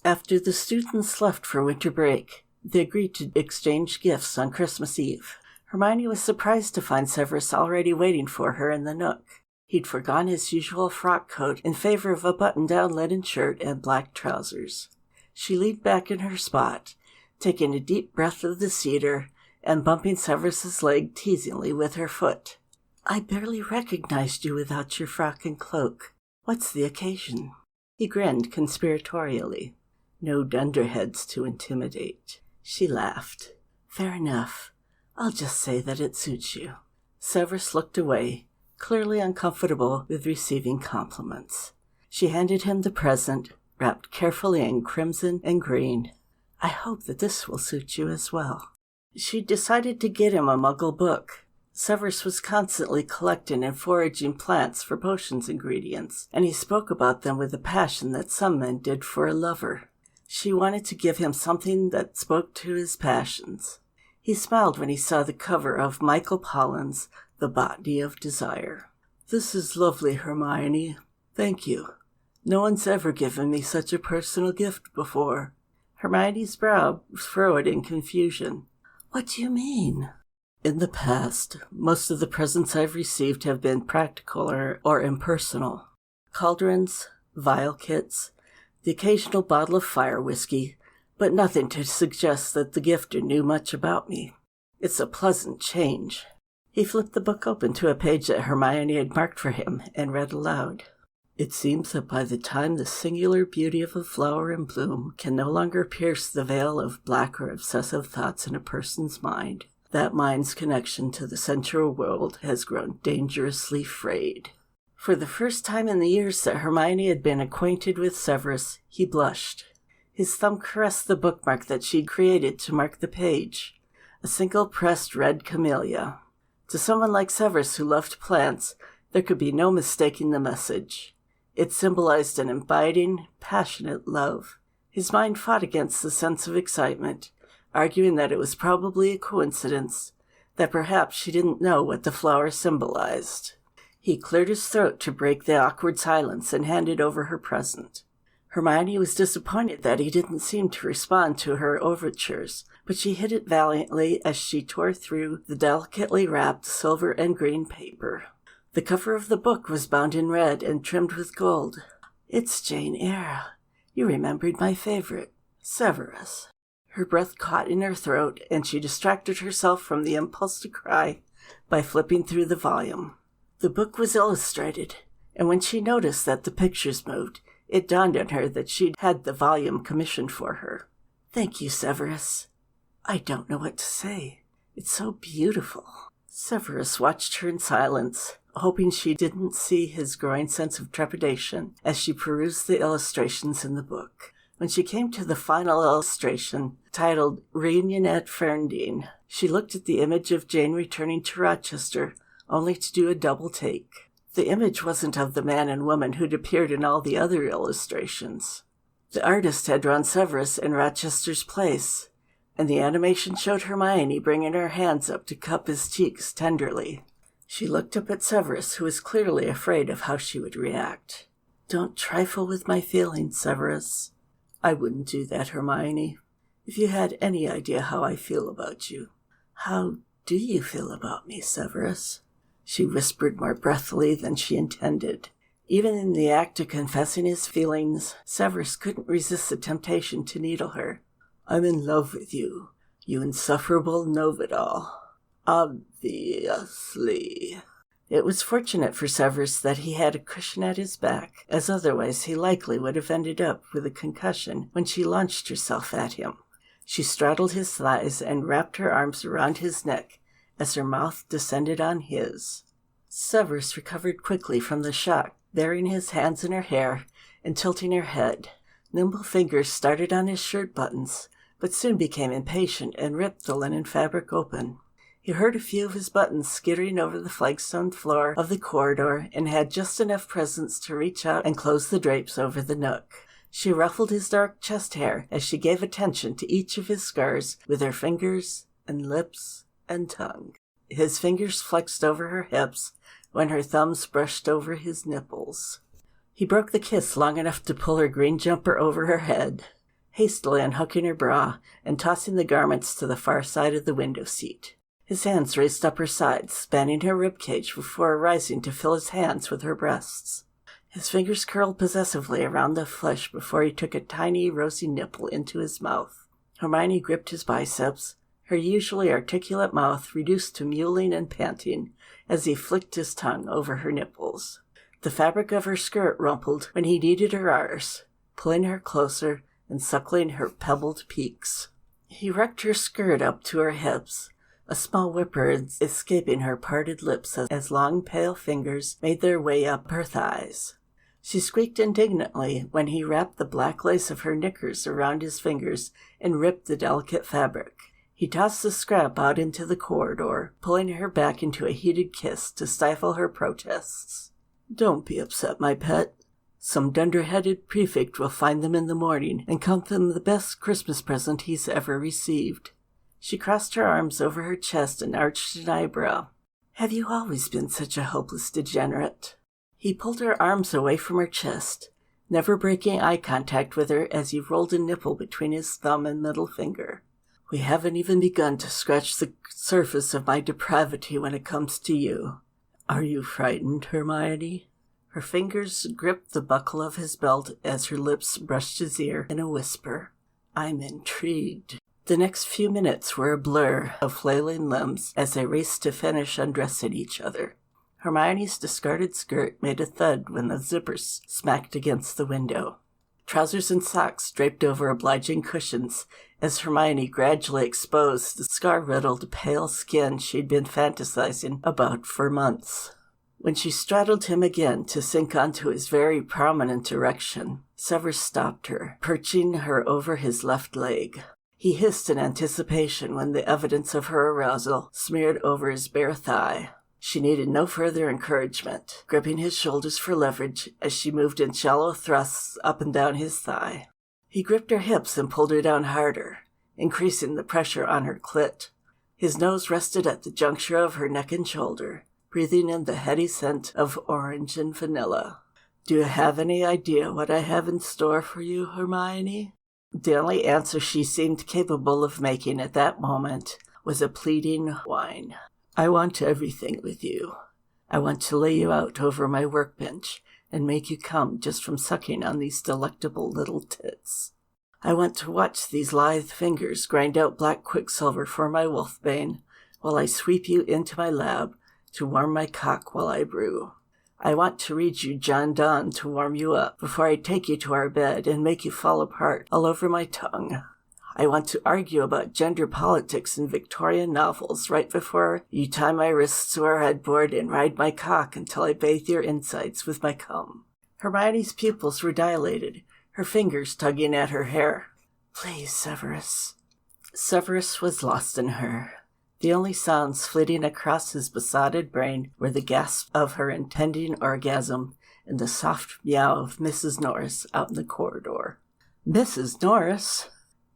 After the students left for winter break, they agreed to exchange gifts on Christmas Eve. Hermione was surprised to find Severus already waiting for her in the nook. He'd forgone his usual frock coat in favor of a button-down linen shirt and black trousers. She leaned back in her spot, taking a deep breath of the cedar and bumping Severus's leg teasingly with her foot. I barely recognized you without your frock and cloak. What's the occasion? He grinned conspiratorially. No dunderheads to intimidate. She laughed. Fair enough. I'll just say that it suits you. Severus looked away, clearly uncomfortable with receiving compliments. She handed him the present, wrapped carefully in crimson and green. I hope that this will suit you as well. She decided to get him a Muggle book. Severus was constantly collecting and foraging plants for potions ingredients, and he spoke about them with a passion that some men did for a lover. She wanted to give him something that spoke to his passions. He smiled when he saw the cover of Michael Pollan's The Botany of Desire. This is lovely, Hermione. Thank you. No one's ever given me such a personal gift before. Hermione's brow furrowed in confusion. What do you mean? In the past, most of the presents I've received have been practical or impersonal. Cauldrons, vial kits, the occasional bottle of fire whiskey, but nothing to suggest that the gifter knew much about me. It's a pleasant change. He flipped the book open to a page that Hermione had marked for him and read aloud. It seems that by the time the singular beauty of a flower in bloom can no longer pierce the veil of black or obsessive thoughts in a person's mind, that mind's connection to the sensual world has grown dangerously frayed. For the first time in the years that Hermione had been acquainted with Severus, he blushed. His thumb caressed the bookmark that she'd created to mark the page, a single pressed red camellia. To someone like Severus who loved plants, there could be no mistaking the message. It symbolized an abiding, passionate love. His mind fought against the sense of excitement, arguing that it was probably a coincidence, that perhaps she didn't know what the flower symbolized. He cleared his throat to break the awkward silence and handed over her present. Hermione was disappointed that he didn't seem to respond to her overtures, but she hid it valiantly as she tore through the delicately wrapped silver and green paper. The cover of the book was bound in red and trimmed with gold. "It's Jane Eyre. You remembered my favorite, Severus." Her breath caught in her throat, and she distracted herself from the impulse to cry by flipping through the volume. The book was illustrated, and when she noticed that the pictures moved, it dawned on her that she'd had the volume commissioned for her. "Thank you, Severus. I don't know what to say. It's so beautiful." Severus watched her in silence, hoping she didn't see his growing sense of trepidation as she perused the illustrations in the book. When she came to the final illustration, titled Reunion at Ferndean, she looked at the image of Jane returning to Rochester, only to do a double take. The image wasn't of the man and woman who'd appeared in all the other illustrations. The artist had drawn Severus in Rochester's place, and the animation showed Hermione bringing her hands up to cup his cheeks tenderly. She looked up at Severus, who was clearly afraid of how she would react. "Don't trifle with my feelings, Severus." "I wouldn't do that, Hermione. If you had any idea how I feel about you." "How do you feel about me, Severus?" She whispered more breathily than she intended. Even in the act of confessing his feelings, Severus couldn't resist the temptation to needle her. "I'm in love with you, you insufferable know-it-all. Obviously." It was fortunate for Severus that he had a cushion at his back, as otherwise he likely would have ended up with a concussion when she launched herself at him. She straddled his thighs and wrapped her arms around his neck as her mouth descended on his. Severus recovered quickly from the shock, burying his hands in her hair and tilting her head. Nimble fingers started on his shirt buttons, but soon became impatient and ripped the linen fabric open. He heard a few of his buttons skittering over the flagstone floor of the corridor and had just enough presence to reach out and close the drapes over the nook. She ruffled his dark chest hair as she gave attention to each of his scars with her fingers and lips and tongue. His fingers flexed over her hips when her thumbs brushed over his nipples. He broke the kiss long enough to pull her green jumper over her head, hastily unhooking her bra and tossing the garments to the far side of the window seat. His hands raced up her sides, spanning her ribcage before rising to fill his hands with her breasts. His fingers curled possessively around the flesh before he took a tiny, rosy nipple into his mouth. Hermione gripped his biceps, her usually articulate mouth reduced to mewling and panting as he flicked his tongue over her nipples. The fabric of her skirt rumpled when he kneaded her arse, pulling her closer and suckling her pebbled peaks. He rucked her skirt up to her hips, a small whimper escaping her parted lips as long, pale fingers made their way up her thighs. She squeaked indignantly when he wrapped the black lace of her knickers around his fingers and ripped the delicate fabric. He tossed the scrap out into the corridor, pulling her back into a heated kiss to stifle her protests. "Don't be upset, my pet. Some dunderheaded prefect will find them in the morning and count them the best Christmas present he's ever received." She crossed her arms over her chest and arched an eyebrow. "Have you always been such a hopeless degenerate?" He pulled her arms away from her chest, never breaking eye contact with her as he rolled a nipple between his thumb and middle finger. "We haven't even begun to scratch the surface of my depravity when it comes to you. Are you frightened, Hermione?" Her fingers gripped the buckle of his belt as her lips brushed his ear in a whisper. "I'm intrigued." The next few minutes were a blur of flailing limbs as they raced to finish undressing each other. Hermione's discarded skirt made a thud when the zippers smacked against the window. Trousers and socks draped over obliging cushions as Hermione gradually exposed the scar-riddled pale skin she'd been fantasizing about for months. When she straddled him again to sink onto his very prominent erection, Severus stopped her, perching her over his left leg. He hissed in anticipation when the evidence of her arousal smeared over his bare thigh. She needed no further encouragement, gripping his shoulders for leverage as she moved in shallow thrusts up and down his thigh. He gripped her hips and pulled her down harder, increasing the pressure on her clit. His nose rested at the juncture of her neck and shoulder, breathing in the heady scent of orange and vanilla. "Do you have any idea what I have in store for you, Hermione?" The only answer she seemed capable of making at that moment was a pleading whine. "I want everything with you. I want to lay you out over my workbench and make you come just from sucking on these delectable little tits. I want to watch these lithe fingers grind out black quicksilver for my wolfbane while I sweep you into my lab to warm my cock while I brew. I want to read you John Donne to warm you up before I take you to our bed and make you fall apart all over my tongue. I want to argue about gender politics in Victorian novels right before you tie my wrists to our headboard and ride my cock until I bathe your insides with my cum." Hermione's pupils were dilated, her fingers tugging at her hair. "Please, Severus." Severus was lost in her. The only sounds flitting across his besotted brain were the gasp of her impending orgasm and the soft meow of Mrs. Norris out in the corridor. "Mrs. Norris?"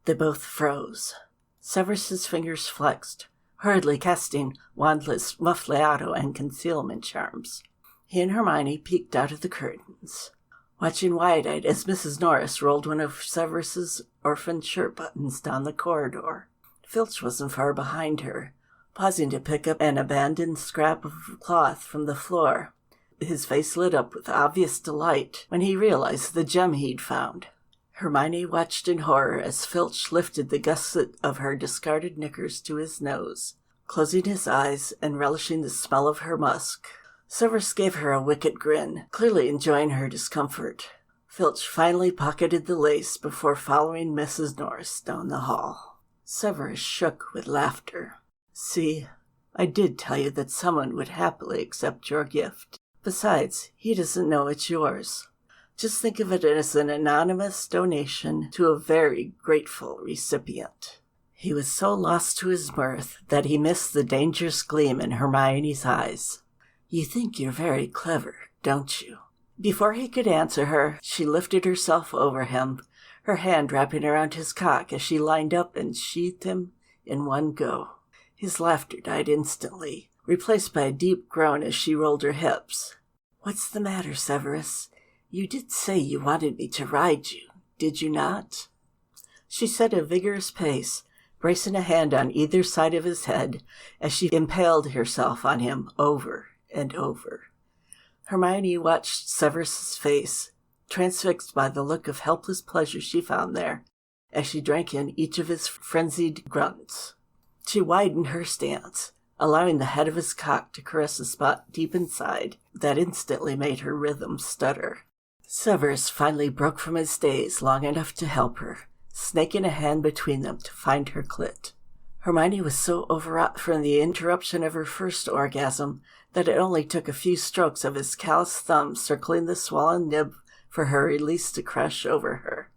They both froze. Severus's fingers flexed, hurriedly casting wandless muffleato and concealment charms. He and Hermione peeked out of the curtains, watching wide-eyed as Mrs. Norris rolled one of Severus's orphan shirt buttons down the corridor. Filch wasn't far behind her, pausing to pick up an abandoned scrap of cloth from the floor. His face lit up with obvious delight when he realized the gem he'd found. Hermione watched in horror as Filch lifted the gusset of her discarded knickers to his nose, closing his eyes and relishing the smell of her musk. Severus gave her a wicked grin, clearly enjoying her discomfort. Filch finally pocketed the lace before following Mrs. Norris down the hall. Severus shook with laughter. "See, I did tell you that someone would happily accept your gift. Besides, he doesn't know it's yours. Just think of it as an anonymous donation to a very grateful recipient." He was so lost to his mirth that he missed the dangerous gleam in Hermione's eyes. "You think you're very clever, don't you?" Before he could answer her, she lifted herself over him, her hand wrapping around his cock as she lined up and sheathed him in one go. His laughter died instantly, replaced by a deep groan as she rolled her hips. "What's the matter, Severus? You did say you wanted me to ride you, did you not?" She set a vigorous pace, bracing a hand on either side of his head as she impaled herself on him over and over. Hermione watched Severus's face, transfixed by the look of helpless pleasure she found there, as she drank in each of his frenzied grunts. She widened her stance, allowing the head of his cock to caress a spot deep inside that instantly made her rhythm stutter. Severus finally broke from his daze long enough to help her, snaking a hand between them to find her clit. Hermione was so overwrought from the interruption of her first orgasm that it only took a few strokes of his calloused thumb circling the swollen nib for her release to crush over her.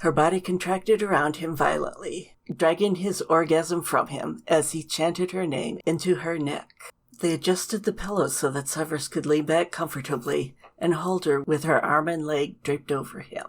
Her body contracted around him violently, dragging his orgasm from him as he chanted her name into her neck. They adjusted the pillows so that Severus could lean back comfortably and hold her with her arm and leg draped over him.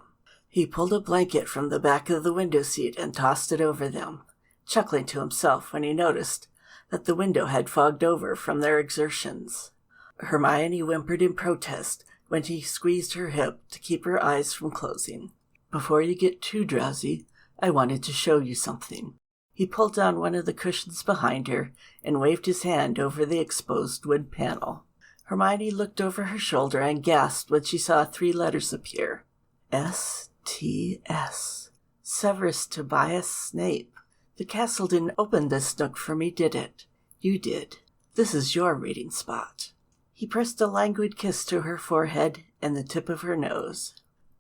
He pulled a blanket from the back of the window seat and tossed it over them, chuckling to himself when he noticed that the window had fogged over from their exertions. Hermione whimpered in protest when he squeezed her hip to keep her eyes from closing. "Before you get too drowsy, I wanted to show you something." He pulled down one of the cushions behind her and waved his hand over the exposed wood panel. Hermione looked over her shoulder and gasped when she saw 3 letters appear. S.T.S. Severus Tobias Snape. "The castle didn't open this nook for me, did it? You did. This is your reading spot." He pressed a languid kiss to her forehead and the tip of her nose.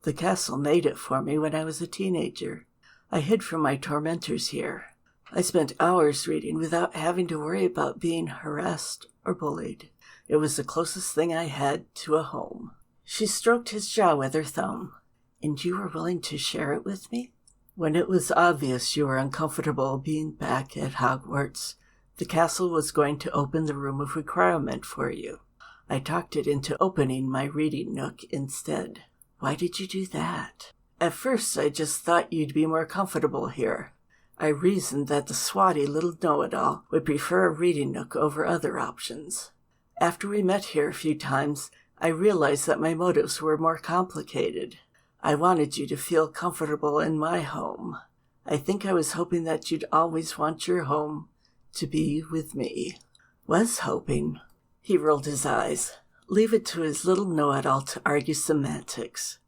"The castle made it for me when I was a teenager. I hid from my tormentors here. I spent hours reading without having to worry about being harassed or bullied. It was the closest thing I had to a home." She stroked his jaw with her thumb. And you were willing to share it with me? When it was obvious you were uncomfortable being back at Hogwarts, the castle was going to open the room of requirement for you. I talked it into opening my reading nook instead. Why did you do that? At first, I just thought you'd be more comfortable here. I reasoned that the swotty little know-it-all would prefer a reading nook over other options. After we met here a few times, I realized that my motives were more complicated. I wanted you to feel comfortable in my home. I think I was hoping that you'd always want your home to be with me. Was hoping. He rolled his eyes. Leave it to his little know-it-all to argue semantics.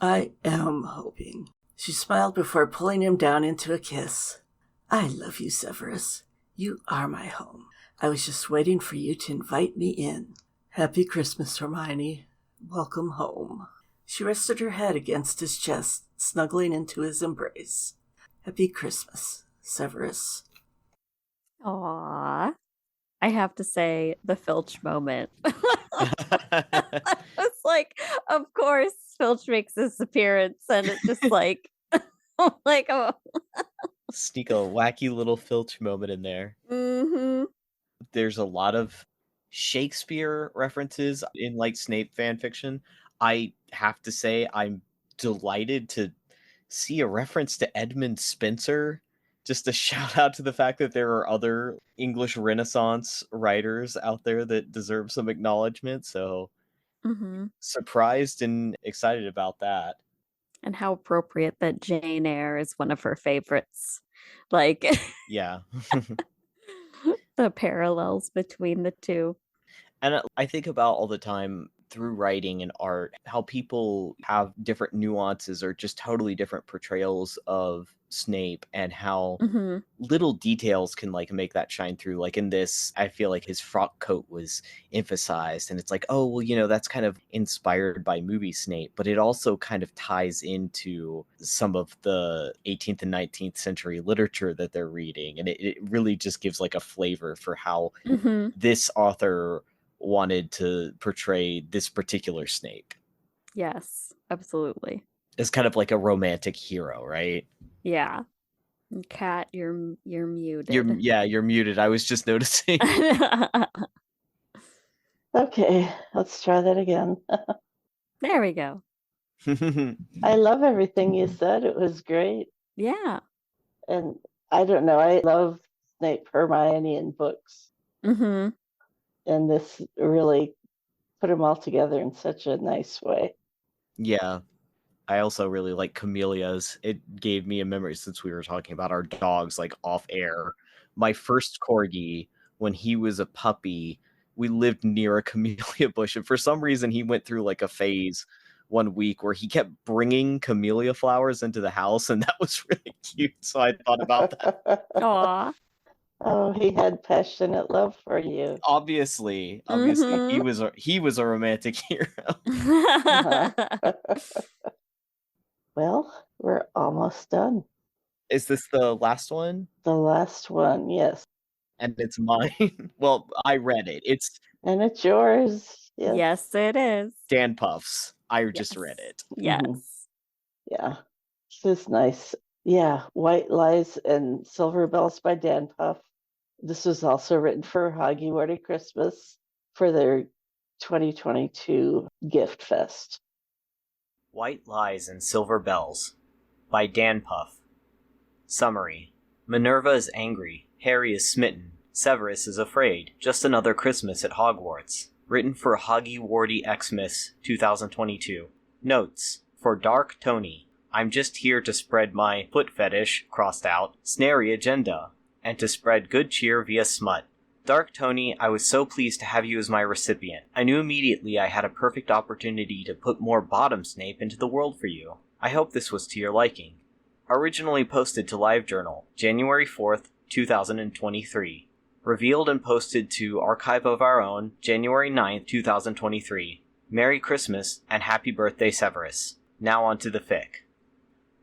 I am hoping. She smiled before pulling him down into a kiss. I love you, Severus. You are my home. I was just waiting for you to invite me in. Happy Christmas, Hermione. Welcome home. She rested her head against his chest, snuggling into his embrace. Happy Christmas, Severus. Aww. I have to say, the Filch moment. It's like, of course, Filch makes his appearance, and it's just like, like, oh. Sneak a wacky little Filch moment in there. Mm-hmm. There's a lot of Shakespeare references in like Snape fan fiction. I have to say I'm delighted to see a reference to Edmund Spenser. Just a shout out to the fact that there are other English Renaissance writers out there that deserve some acknowledgement. So surprised and excited about that. And how appropriate that Jane Eyre is one of her favorites. Like, yeah. The parallels between the two. And I think about all the time through writing and art, how people have different nuances or just totally different portrayals of Snape, and how little details can like make that shine through. Like in this, I feel like his frock coat was emphasized, and it's like, oh, well, you know, that's kind of inspired by movie Snape, but it also kind of ties into some of the 18th and 19th century literature that they're reading. And it really just gives like a flavor for how this author wanted to portray this particular Snape. Yes, absolutely. As kind of like a romantic hero, right? Yeah. Kat, you're muted. You're muted. I was just noticing. Okay, let's try that again. There we go. I love everything you said. It was great. Yeah. And I don't know, I love Snape, Hermione, and books. And this really put them all together in such a nice way. Yeah. I also really like Camellia's. It gave me a memory, since we were talking about our dogs like off air. My first corgi, when he was a puppy, we lived near a camellia bush, and for some reason he went through like a phase one week where he kept bringing camellia flowers into the house, and that was really cute. So I thought about that. Aw. Oh, he had passionate love for you. Obviously, he was a romantic hero. Well, we're almost done. Is this the last one? The last one, yes. And it's mine. Well, I read it. And it's yours. Yes, Yes, it is. danpuff's. I just read it. Yes. Yeah, this is nice. Yeah, White Lies and Silver Bells by danpuff. This was also written for Hogwarts Christmas for their 2022 Gift Fest. White Lies and Silver Bells by danpuff. Summary. Minerva is angry. Harry is smitten. Severus is afraid. Just another Christmas at Hogwarts. Written for Hogwarty Xmas 2022. Notes. For Dark Tony. I'm just here to spread my foot fetish, crossed out, snary agenda, and to spread good cheer via smut. Dark Tony, I was so pleased to have you as my recipient. I knew immediately I had a perfect opportunity to put more bottom Snape into the world for you. I hope this was to your liking. Originally posted to LiveJournal, January 4th, 2023. Revealed and posted to Archive of Our Own, January 9th, 2023. Merry Christmas and Happy Birthday, Severus. Now on to the fic.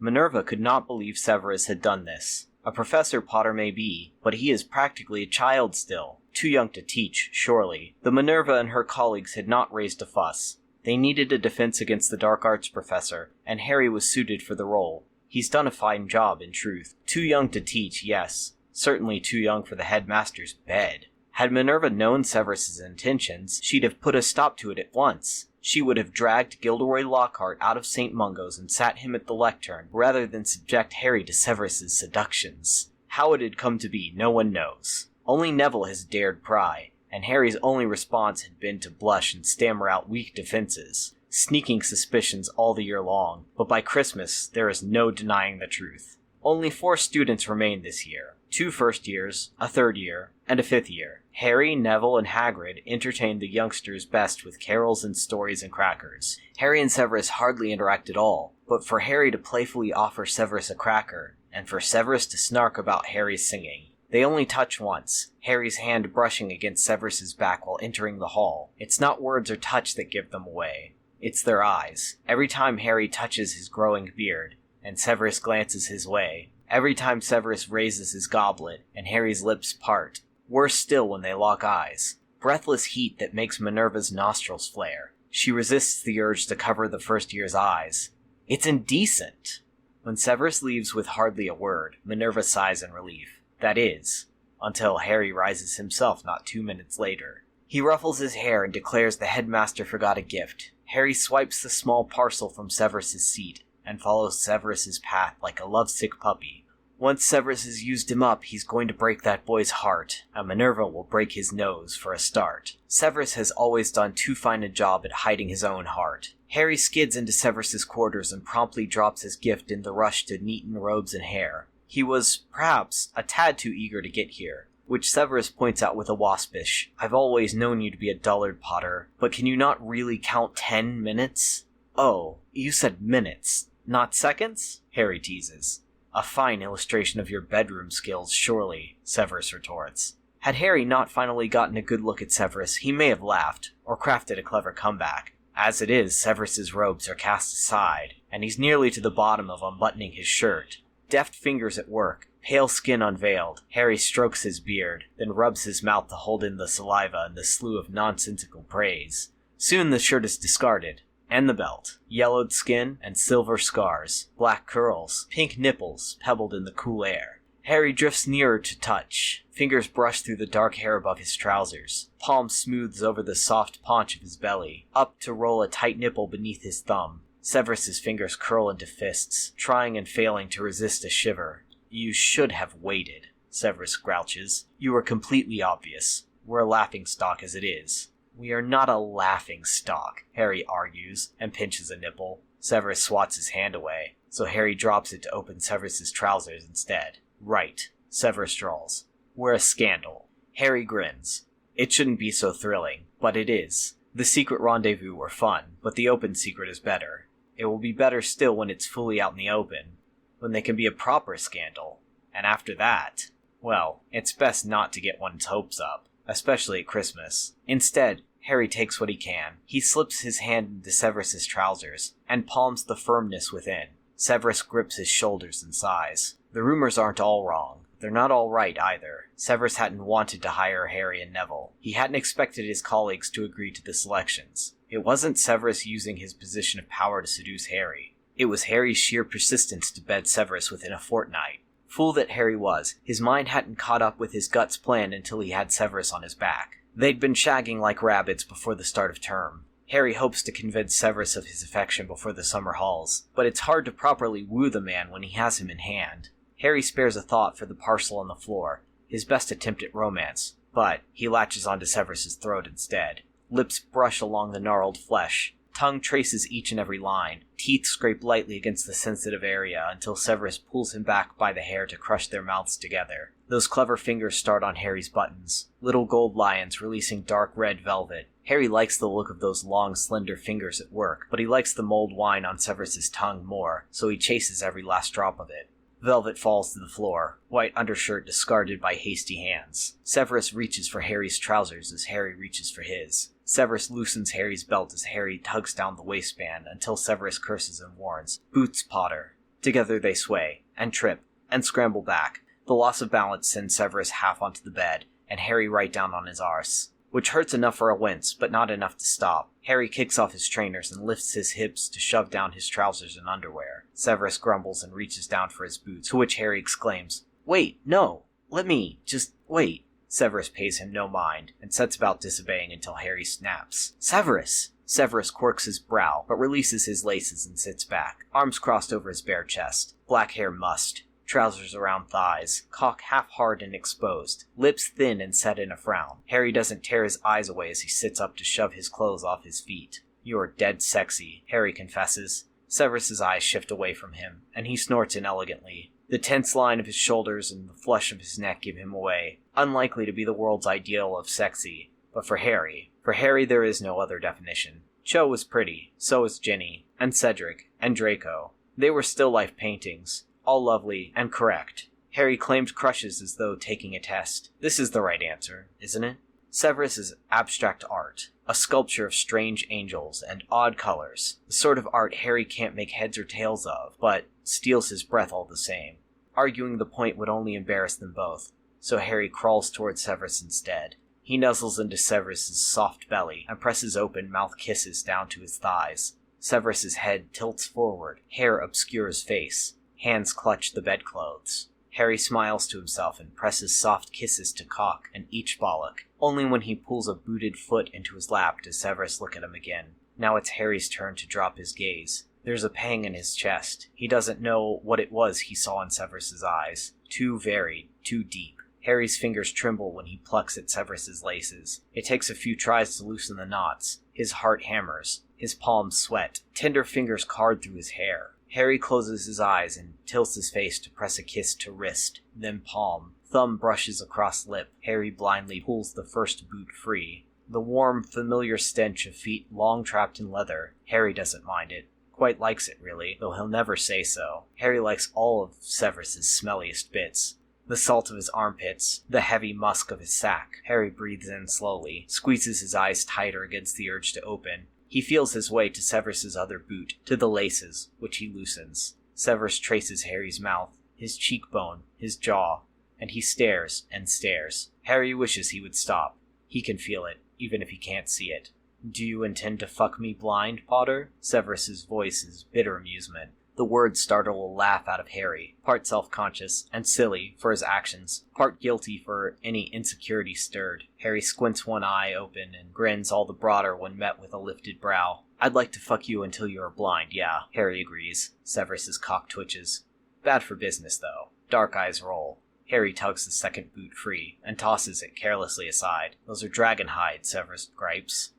Minerva could not believe Severus had done this. A Professor Potter may be, but he is practically a child still. Too young to teach, surely. The Minerva and her colleagues had not raised a fuss. They needed a defense against the dark arts professor, and Harry was suited for the role. He's done a fine job, in truth. Too young to teach, yes. Certainly too young for the headmaster's bed. Had Minerva known Severus's intentions, she'd have put a stop to it at once. She would have dragged Gilderoy Lockhart out of St. Mungo's and sat him at the lectern, rather than subject Harry to Severus's seductions. How it had come to be, no one knows. Only Neville has dared pry, and Harry's only response had been to blush and stammer out weak defenses, sneaking suspicions all the year long, but by Christmas there is no denying the truth. Only 4 students remained this year. 2 first years, a third year, and a 5th year. Harry, Neville, and Hagrid entertained the youngsters best with carols and stories and crackers. Harry and Severus hardly interact at all, but for Harry to playfully offer Severus a cracker, and for Severus to snark about Harry's singing. They only touch once, Harry's hand brushing against Severus's back while entering the hall. It's not words or touch that give them away. It's their eyes. Every time Harry touches his growing beard, and Severus glances his way, every time Severus raises his goblet, and Harry's lips part. Worse still when they lock eyes. Breathless heat that makes Minerva's nostrils flare. She resists the urge to cover the first year's eyes. It's indecent. When Severus leaves with hardly a word, Minerva sighs in relief. That is, until Harry rises himself not 2 minutes later. He ruffles his hair and declares the headmaster forgot a gift. Harry swipes the small parcel from Severus's seat and follows Severus's path like a lovesick puppy. Once Severus has used him up, he's going to break that boy's heart, and Minerva will break his nose for a start. Severus has always done too fine a job at hiding his own heart. Harry skids into Severus's quarters and promptly drops his gift in the rush to neaten robes and hair. He was, perhaps, a tad too eager to get here, which Severus points out with a waspish. I've always known you to be a dullard, Potter, but can you not really count 10 minutes? Oh, you said minutes, not seconds? Harry teases. A fine illustration of your bedroom skills, surely, Severus retorts. Had Harry not finally gotten a good look at Severus, he may have laughed, or crafted a clever comeback. As it is, Severus's robes are cast aside, and he's nearly to the bottom of unbuttoning his shirt. Deft fingers at work, pale skin unveiled, Harry strokes his beard, then rubs his mouth to hold in the saliva and the slew of nonsensical praise. Soon the shirt is discarded, and the belt. Yellowed skin and silver scars, black curls, pink nipples pebbled in the cool air. Harry drifts nearer to touch. Fingers brush through the dark hair above his trousers. Palm smooths over the soft paunch of his belly, up to roll a tight nipple beneath his thumb. Severus's fingers curl into fists, trying and failing to resist a shiver. You should have waited, Severus grouches. You were completely obvious. We're a laughingstock as it is. We are not a laughingstock, Harry argues, and pinches a nipple. Severus swats his hand away, so Harry drops it to open Severus's trousers instead. Right, Severus drawls. We're a scandal. Harry grins. It shouldn't be so thrilling, but it is. The secret rendezvous were fun, but the open secret is better. It will be better still when it's fully out in the open, when they can be a proper scandal. And after that, well, it's best not to get one's hopes up, especially at Christmas. Instead, Harry takes what he can. He slips his hand into Severus's trousers, and palms the firmness within. Severus grips his shoulders and sighs. The rumors aren't all wrong. They're not all right either. Severus hadn't wanted to hire Harry and Neville. He hadn't expected his colleagues to agree to the selections. It wasn't Severus using his position of power to seduce Harry. It was Harry's sheer persistence to bed Severus within a fortnight. Fool that Harry was, his mind hadn't caught up with his gut's plan until he had Severus on his back. They'd been shagging like rabbits before the start of term. Harry hopes to convince Severus of his affection before the summer halls, but it's hard to properly woo the man when he has him in hand. Harry spares a thought for the parcel on the floor, his best attempt at romance, but he latches onto Severus's throat instead. Lips brush along the gnarled flesh. Tongue traces each and every line. Teeth scrape lightly against the sensitive area until Severus pulls him back by the hair to crush their mouths together. Those clever fingers start on Harry's buttons, little gold lions releasing dark red velvet. Harry likes the look of those long, slender fingers at work, but he likes the mulled wine on Severus's tongue more, so he chases every last drop of it. Velvet falls to the floor, white undershirt discarded by hasty hands. Severus reaches for Harry's trousers as Harry reaches for his. Severus loosens Harry's belt as Harry tugs down the waistband until Severus curses and warns, "Boots, Potter." Together they sway, and trip, and scramble back. The loss of balance sends Severus half onto the bed, and Harry right down on his arse. which hurts enough for a wince, but not enough to stop. Harry kicks off his trainers and lifts his hips to shove down his trousers and underwear. Severus grumbles and reaches down for his boots, to which Harry exclaims, "Wait, no! Let me, just wait." Severus pays him no mind, and sets about disobeying until Harry snaps. "Severus!" Severus quirks his brow, but releases his laces and sits back, arms crossed over his bare chest, black hair mussed, trousers around thighs, cock half hard and exposed, lips thin and set in a frown. Harry doesn't tear his eyes away as he sits up to shove his clothes off his feet. "You're dead sexy," Harry confesses. Severus's eyes shift away from him, and he snorts inelegantly. The tense line of his shoulders and the flush of his neck give him away. Unlikely to be the world's ideal of sexy, but for Harry there is no other definition. Cho was pretty, so was Ginny, and Cedric, and Draco. They were still life paintings, all lovely and correct. Harry claimed crushes as though taking a test. This is the right answer, isn't it? Severus is abstract art, a sculpture of strange angels and odd colors, the sort of art Harry can't make heads or tails of, but steals his breath all the same. Arguing the point would only embarrass them both, so Harry crawls towards Severus instead. He nuzzles into Severus's soft belly and presses open mouth kisses down to his thighs. Severus's head tilts forward, hair obscures face, hands clutch the bedclothes. Harry smiles to himself and presses soft kisses to cock and each bollock. Only when he pulls a booted foot into his lap does Severus look at him again. Now it's Harry's turn to drop his gaze. There's a pang in his chest. He doesn't know what it was he saw in Severus's eyes. Too varied, too deep. Harry's fingers tremble when he plucks at Severus's laces. It takes a few tries to loosen the knots. His heart hammers. His palms sweat. Tender fingers card through his hair. Harry closes his eyes and tilts his face to press a kiss to wrist, then palm. Thumb brushes across lip. Harry blindly pulls the first boot free. The warm, familiar stench of feet long trapped in leather. Harry doesn't mind it. Quite likes it, really, though he'll never say so. Harry likes all of Severus's smelliest bits. The salt of his armpits, the heavy musk of his sack. Harry breathes in slowly, squeezes his eyes tighter against the urge to open. He feels his way to Severus's other boot, to the laces, which he loosens. Severus traces Harry's mouth, his cheekbone, his jaw, and he stares and stares. Harry wishes he would stop. He can feel it, even if he can't see it. "Do you intend to fuck me blind, Potter?" Severus's voice is bitter amusement. The words startle a laugh out of Harry, part self-conscious and silly for his actions, part guilty for any insecurity stirred. Harry squints one eye open and grins all the broader when met with a lifted brow. "I'd like to fuck you until you are blind, yeah," Harry agrees. Severus's cock twitches. Bad for business, though. Dark eyes roll. Harry tugs the second boot free and tosses it carelessly aside. "Those are dragon hide," Severus gripes.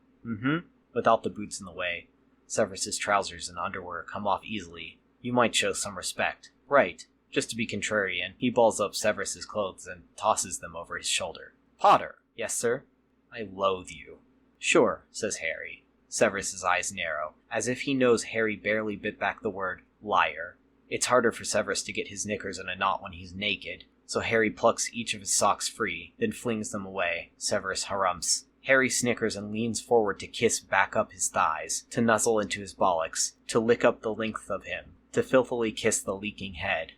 Without the boots in the way. Severus's trousers and underwear come off easily. "You might show some respect." "Right." Just to be contrarian, he balls up Severus's clothes and tosses them over his shoulder. "Potter!" "Yes, sir?" "I loathe you." "Sure," says Harry. Severus's eyes narrow, as if he knows Harry barely bit back the word liar. It's harder for Severus to get his knickers in a knot when he's naked, so Harry plucks each of his socks free, then flings them away. Severus harumphs. Harry snickers and leans forward to kiss back up his thighs, to nuzzle into his bollocks, to lick up the length of him, to filthily kiss the leaking head.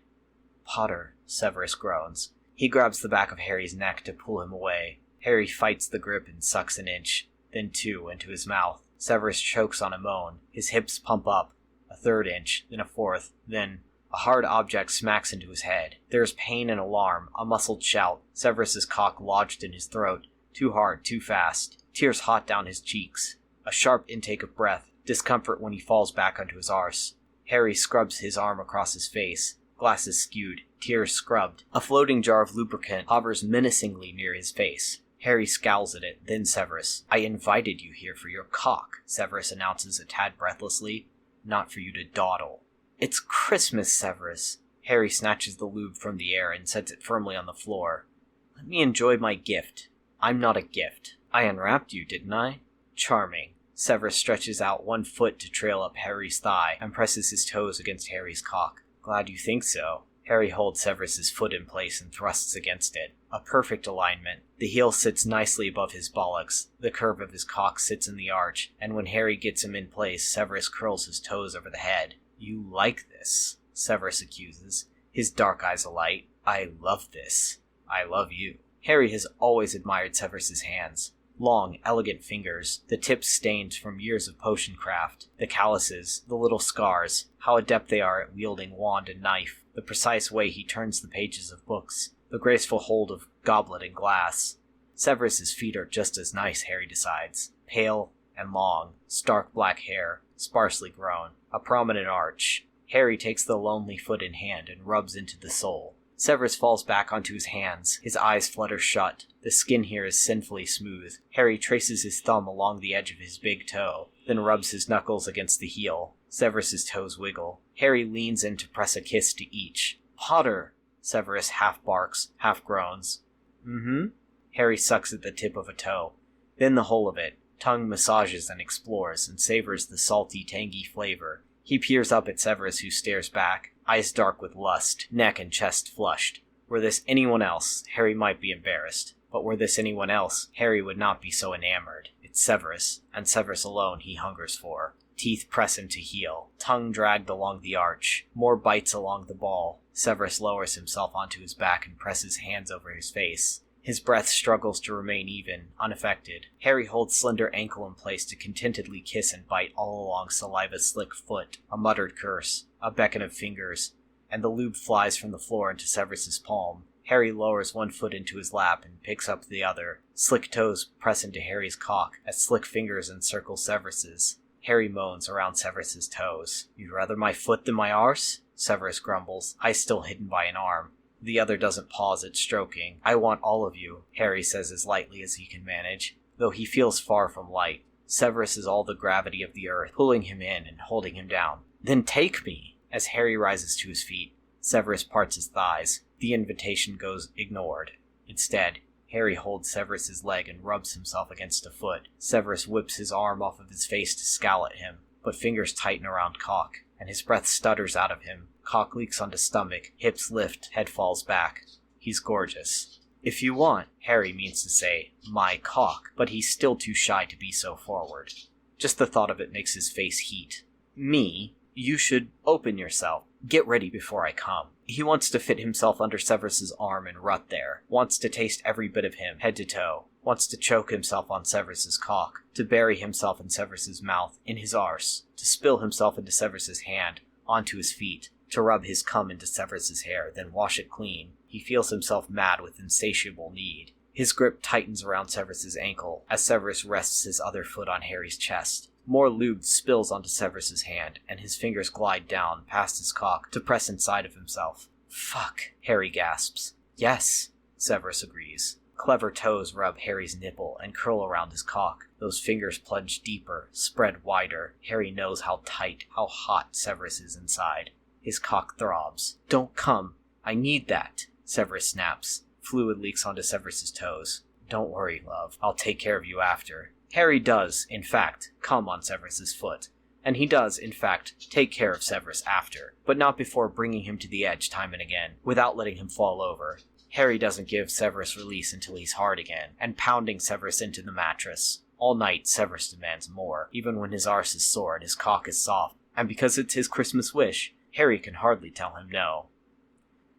"Potter," Severus groans. He grabs the back of Harry's neck to pull him away. Harry fights the grip and sucks an inch, then two into his mouth. Severus chokes on a moan. His hips pump up. A third inch, then a fourth, then a hard object smacks into his head. There is pain and alarm, a muffled shout. Severus's cock lodged in his throat. Too hard, too fast. Tears hot down his cheeks. A sharp intake of breath. Discomfort when he falls back onto his arse. Harry scrubs his arm across his face. Glasses skewed. Tears scrubbed. A floating jar of lubricant hovers menacingly near his face. Harry scowls at it, then Severus. "I invited you here for your cock," Severus announces a tad breathlessly. "Not for you to dawdle." "It's Christmas, Severus." Harry snatches the lube from the air and sets it firmly on the floor. "Let me enjoy my gift." "I'm not a gift. I unwrapped you, didn't I?" "Charming." Severus stretches out one foot to trail up Harry's thigh and presses his toes against Harry's cock. "Glad you think so." Harry holds Severus's foot in place and thrusts against it. A perfect alignment. The heel sits nicely above his bollocks, the curve of his cock sits in the arch, and when Harry gets him in place, Severus curls his toes over the head. "You like this," Severus accuses, his dark eyes alight. "I love this. I love you." Harry has always admired Severus's hands. Long, elegant fingers, the tips stained from years of potion craft, the calluses, the little scars, how adept they are at wielding wand and knife, the precise way he turns the pages of books, the graceful hold of goblet and glass. Severus's feet are just as nice, Harry decides. Pale and long, stark black hair, sparsely grown, a prominent arch. Harry takes the lonely foot in hand and rubs into the sole. Severus falls back onto his hands. His eyes flutter shut. The skin here is sinfully smooth. Harry traces his thumb along the edge of his big toe, then rubs his knuckles against the heel. Severus's toes wiggle. Harry leans in to press a kiss to each. Potter! Severus half barks, half groans. Mm-hmm. Harry sucks at the tip of a toe, then the whole of it. Tongue massages and explores and savors the salty, tangy flavor. He peers up at Severus, who stares back, eyes dark with lust, neck and chest flushed. Were this anyone else, Harry might be embarrassed. But were this anyone else, Harry would not be so enamored. It's Severus, and Severus alone he hungers for. Teeth press him to heel, tongue dragged along the arch, more bites along the ball. Severus lowers himself onto his back and presses hands over his face. His breath struggles to remain even, unaffected. Harry holds slender ankle in place to contentedly kiss and bite all along Saliva's slick foot, a muttered curse, a beckon of fingers, and the lube flies from the floor into Severus's palm. Harry lowers one foot into his lap and picks up the other. Slick toes press into Harry's cock as slick fingers encircle Severus's. Harry moans around Severus's toes. You'd rather my foot than my arse? Severus grumbles, eyes still hidden by an arm. The other doesn't pause at stroking. I want all of you, Harry says as lightly as he can manage, though he feels far from light. Severus is all the gravity of the earth, pulling him in and holding him down. Then take me! As Harry rises to his feet, Severus parts his thighs. The invitation goes ignored. Instead, Harry holds Severus's leg and rubs himself against a foot. Severus whips his arm off of his face to scowl at him, but fingers tighten around cock, and his breath stutters out of him. Cock leaks onto stomach, hips lift, head falls back. He's gorgeous. If you want, Harry means to say, my cock, but he's still too shy to be so forward. Just the thought of it makes his face heat. Me? You should open yourself. Get ready before I come. He wants to fit himself under Severus's arm and rut there. Wants to taste every bit of him, head to toe. Wants to choke himself on Severus's cock. To bury himself in Severus's mouth, in his arse. To spill himself into Severus's hand, onto his feet. To rub his cum into Severus's hair, then wash it clean. He feels himself mad with insatiable need. His grip tightens around Severus's ankle, as Severus rests his other foot on Harry's chest. More lube spills onto Severus's hand, and his fingers glide down past his cock to press inside of himself. Fuck, Harry gasps. Yes, Severus agrees. Clever toes rub Harry's nipple and curl around his cock. Those fingers plunge deeper, spread wider. Harry knows how tight, how hot Severus is inside. His cock throbs. Don't come. I need that, Severus snaps. Fluid leaks onto Severus's toes. Don't worry, love. I'll take care of you after. Harry does, in fact, come on Severus's foot. And he does, in fact, take care of Severus after, but not before bringing him to the edge time and again, without letting him fall over. Harry doesn't give Severus release until he's hard again, and pounding Severus into the mattress. All night, Severus demands more, even when his arse is sore and his cock is soft, and because it's his Christmas wish, Harry can hardly tell him no.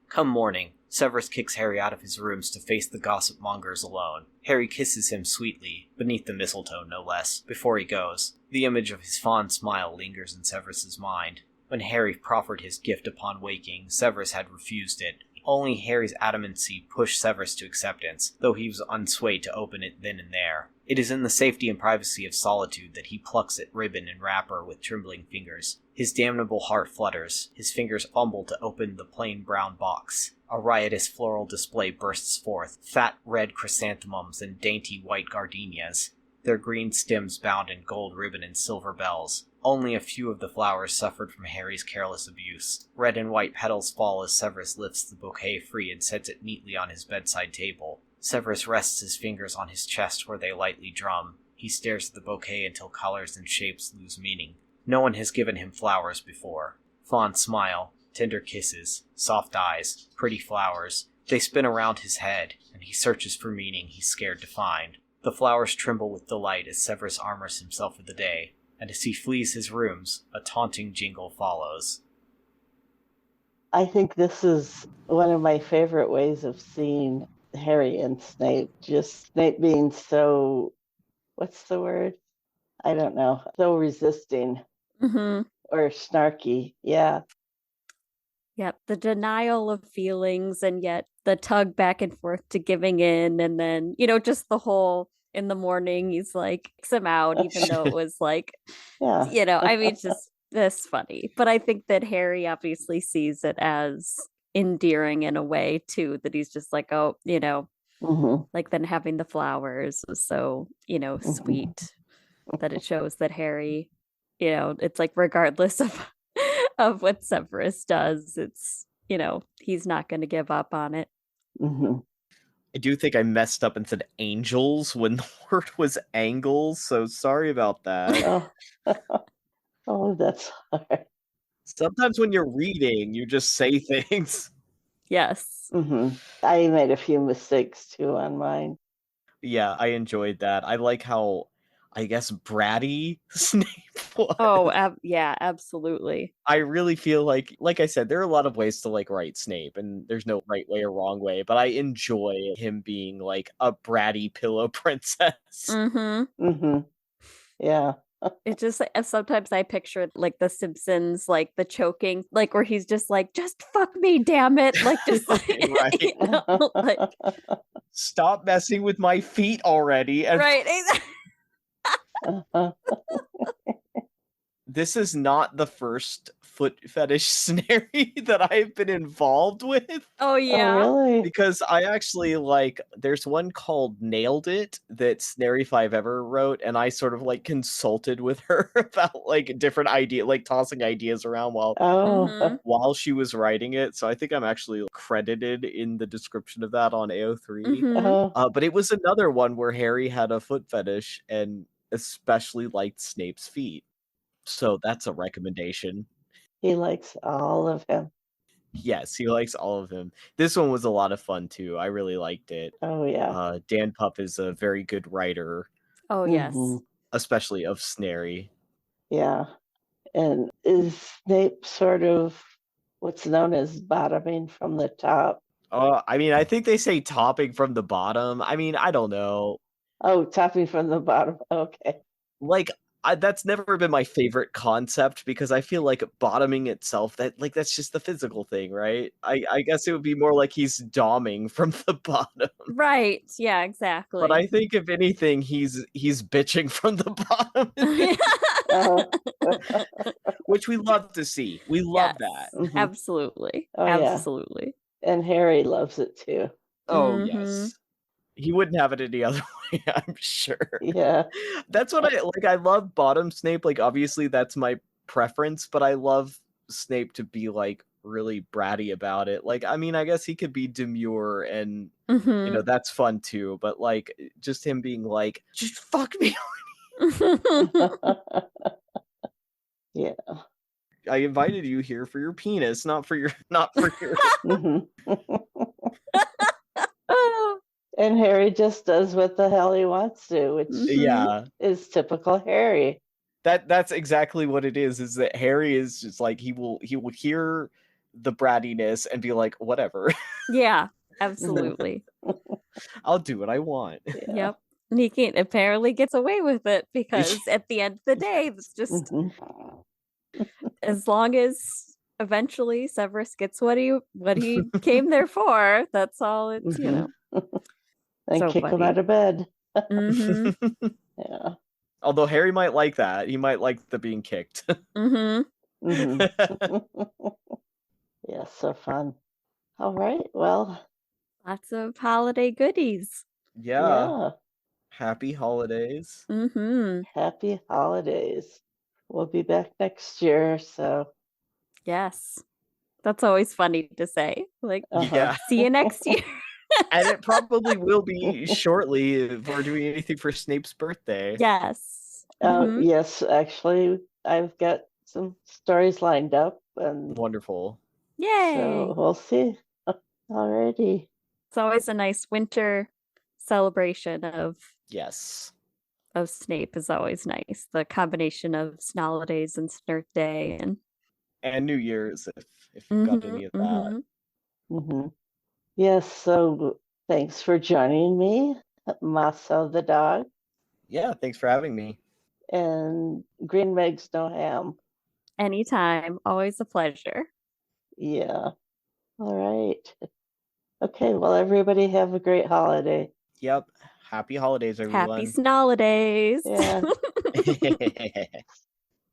Come morning, Severus kicks Harry out of his rooms to face the gossip mongers alone. Harry kisses him sweetly, beneath the mistletoe no less, before he goes. The image of his fond smile lingers in Severus's mind. When Harry proffered his gift upon waking, Severus had refused it. Only Harry's adamancy pushed Severus to acceptance, though he was unswayed to open it then and there. It is in the safety and privacy of solitude that he plucks at ribbon and wrapper with trembling fingers. His damnable heart flutters. His fingers fumble to open the plain brown box. A riotous floral display bursts forth, fat red chrysanthemums and dainty white gardenias, their green stems bound in gold ribbon and silver bells. Only a few of the flowers suffered from Harry's careless abuse. Red and white petals fall as Severus lifts the bouquet free and sets it neatly on his bedside table. Severus rests his fingers on his chest where they lightly drum. He stares at the bouquet until colors and shapes lose meaning. No one has given him flowers before. Fond smile, tender kisses, soft eyes, pretty flowers. They spin around his head, and he searches for meaning he's scared to find. The flowers tremble with delight as Severus armors himself for the day, and as he flees his rooms, a taunting jingle follows. I think this is one of my favorite ways of seeing Harry and Snape. Just Snape being so what's the word? I don't know. So resisting Mm-hmm. or snarky. Yeah. Yep, the denial of feelings and yet the tug back and forth to giving in, and then, just the whole in the morning he's like kicks him out, even though it was like, Yeah. I mean, just this funny. But I think that Harry obviously sees it as endearing in a way too, that he's just like, oh, Mhm. like then having the flowers was so, sweet that it shows that Harry, it's like regardless of what Severus does, it's, he's not going to give up on it. Mhm. I do think I messed up and said angels when the word was angles, so sorry about that. Oh. Oh, that's hard. Sometimes when you're reading, you just say things. Yes. Mhm. I made a few mistakes too on mine. Yeah, I enjoyed that. I like how, I guess, bratty Snape was. Oh, yeah, absolutely. I really feel like I said, there are a lot of ways to write Snape, and there's no right way or wrong way, but I enjoy him being like a bratty pillow princess. Mm-hmm. Mhm. Yeah. It just sometimes I picture like The Simpsons, like the choking, like where he's just like, just fuck me, damn it. Like just like, Right. like Stop messing with my feet already. And right. this is not the first foot fetish scenario that I've been involved with. Oh Oh, yeah. really? Because I actually there's one called Nailed It that Snary5 ever wrote, and I sort of consulted with her about different tossing ideas around Oh. Mhm. while she was writing it. So I think I'm actually credited in the description of that on AO3. Mhm. Oh. But it was another one where Harry had a foot fetish and especially liked Snape's feet. So that's a recommendation. He likes all of him. Yes, he likes all of them. This one was a lot of fun too. I really liked it. Oh, yeah. Danpuff is a very good writer, Oh yes. Mhm. especially of Snary. Yeah. And is Snape sort of what's known as bottoming from the top? I mean, I think they say topping from the bottom. I mean, I don't know. Oh, topping from the bottom. Okay. That's never been my favorite concept because I feel like bottoming itself, that's just the physical thing, right? I guess it would be more like he's doming from the bottom. Right. Yeah, exactly. But I think if anything, he's bitching from the bottom, Oh. which we love to see. We love that. Mhm. Absolutely. Oh, yeah. Absolutely. And Harry loves it too. Oh Mhm. yes. He wouldn't have it any other way, I'm sure. Yeah. That's what I love bottom Snape. Obviously that's my preference, but I love Snape to be really bratty about it. I mean, I guess he could be demure and Mhm. that's fun too, but just him being just fuck me. Yeah. I invited you here for your penis, not for your Mhm. And Harry just does what the hell he wants to, which Yeah. is typical Harry. That's exactly what it is that Harry is just he will hear the brattiness and be like, whatever. Yeah, absolutely. I'll do what I want. Yeah. Yep. And he apparently gets away with it because at the end of the day, it's just Mhm. as long as eventually Severus gets what he came there for, that's all it's, Mhm. And so kick him funny. out of bed. Mhm. Yeah. Although Harry might like that. He might like the being kicked. Mhm. Mhm. Yeah, so fun. All right. Well, Lots of holiday goodies. Yeah. yeah. Happy holidays. Mhm. Happy holidays. We'll be back next year. So, Yes. That's always funny to say. Like, Yeah. see you next year. And it probably will be shortly if we're doing anything for Snape's birthday. Yes. Mhm. yes, actually, I've got some stories lined up, and Wonderful. Yay. so we'll see. Alrighty. It's always a nice winter celebration of Yes. Snape is always nice. The combination of Snolidays and Snert Day And New Year's if you've got any of that. hmm Yes, so thanks for joining me, Masao the dog. Yeah, thanks for having me. And green megs, no ham. Anytime. Always a pleasure. Yeah. All right. Okay, well, everybody have a great holiday. Yep. Happy holidays, everyone. Happy Snolidays. Yeah.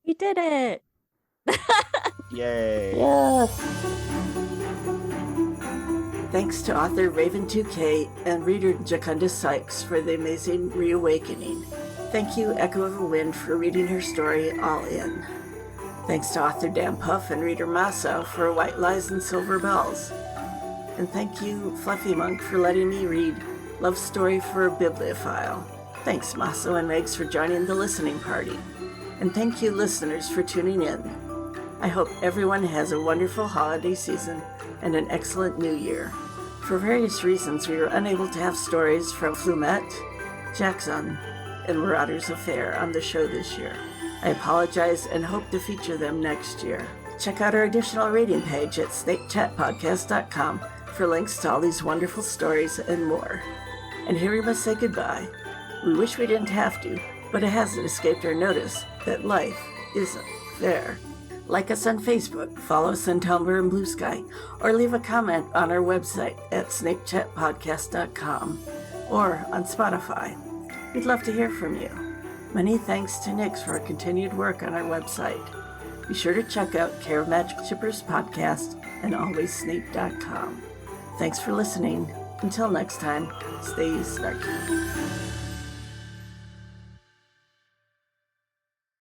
We did it. Yay. Yes. Thanks to author Raven2K and reader Jacunda Sykes for the amazing reawakening. Thank you, EchoOfaWind, for reading her story, All In. Thanks to author danpuff and reader Masao for White Lies and Silver Bells. And thank you, Fluffy Monk, for letting me read Love Story for a Bibliophile. Thanks, Masao and Megs, for joining the listening party. And thank you, listeners, for tuning in. I hope everyone has a wonderful holiday season and an excellent new year. For various reasons, we were unable to have stories from Flumette, Jackson, and Marauder's Affair on the show this year. I apologize and hope to feature them next year. Check out our additional reading page at snapechatpodcast.com for links to all these wonderful stories and more. And here we must say goodbye. We wish we didn't have to, but it hasn't escaped our notice that life isn't fair. Like us on Facebook, follow us on Tumblr and Blue Sky, or leave a comment on our website at snapechatpodcast.com or on Spotify. We'd love to hear from you. Many thanks to Nix for our continued work on our website. Be sure to check out Care of Magic Shippers podcast and alwayssnape.com. Thanks for listening. Until next time, stay snarky.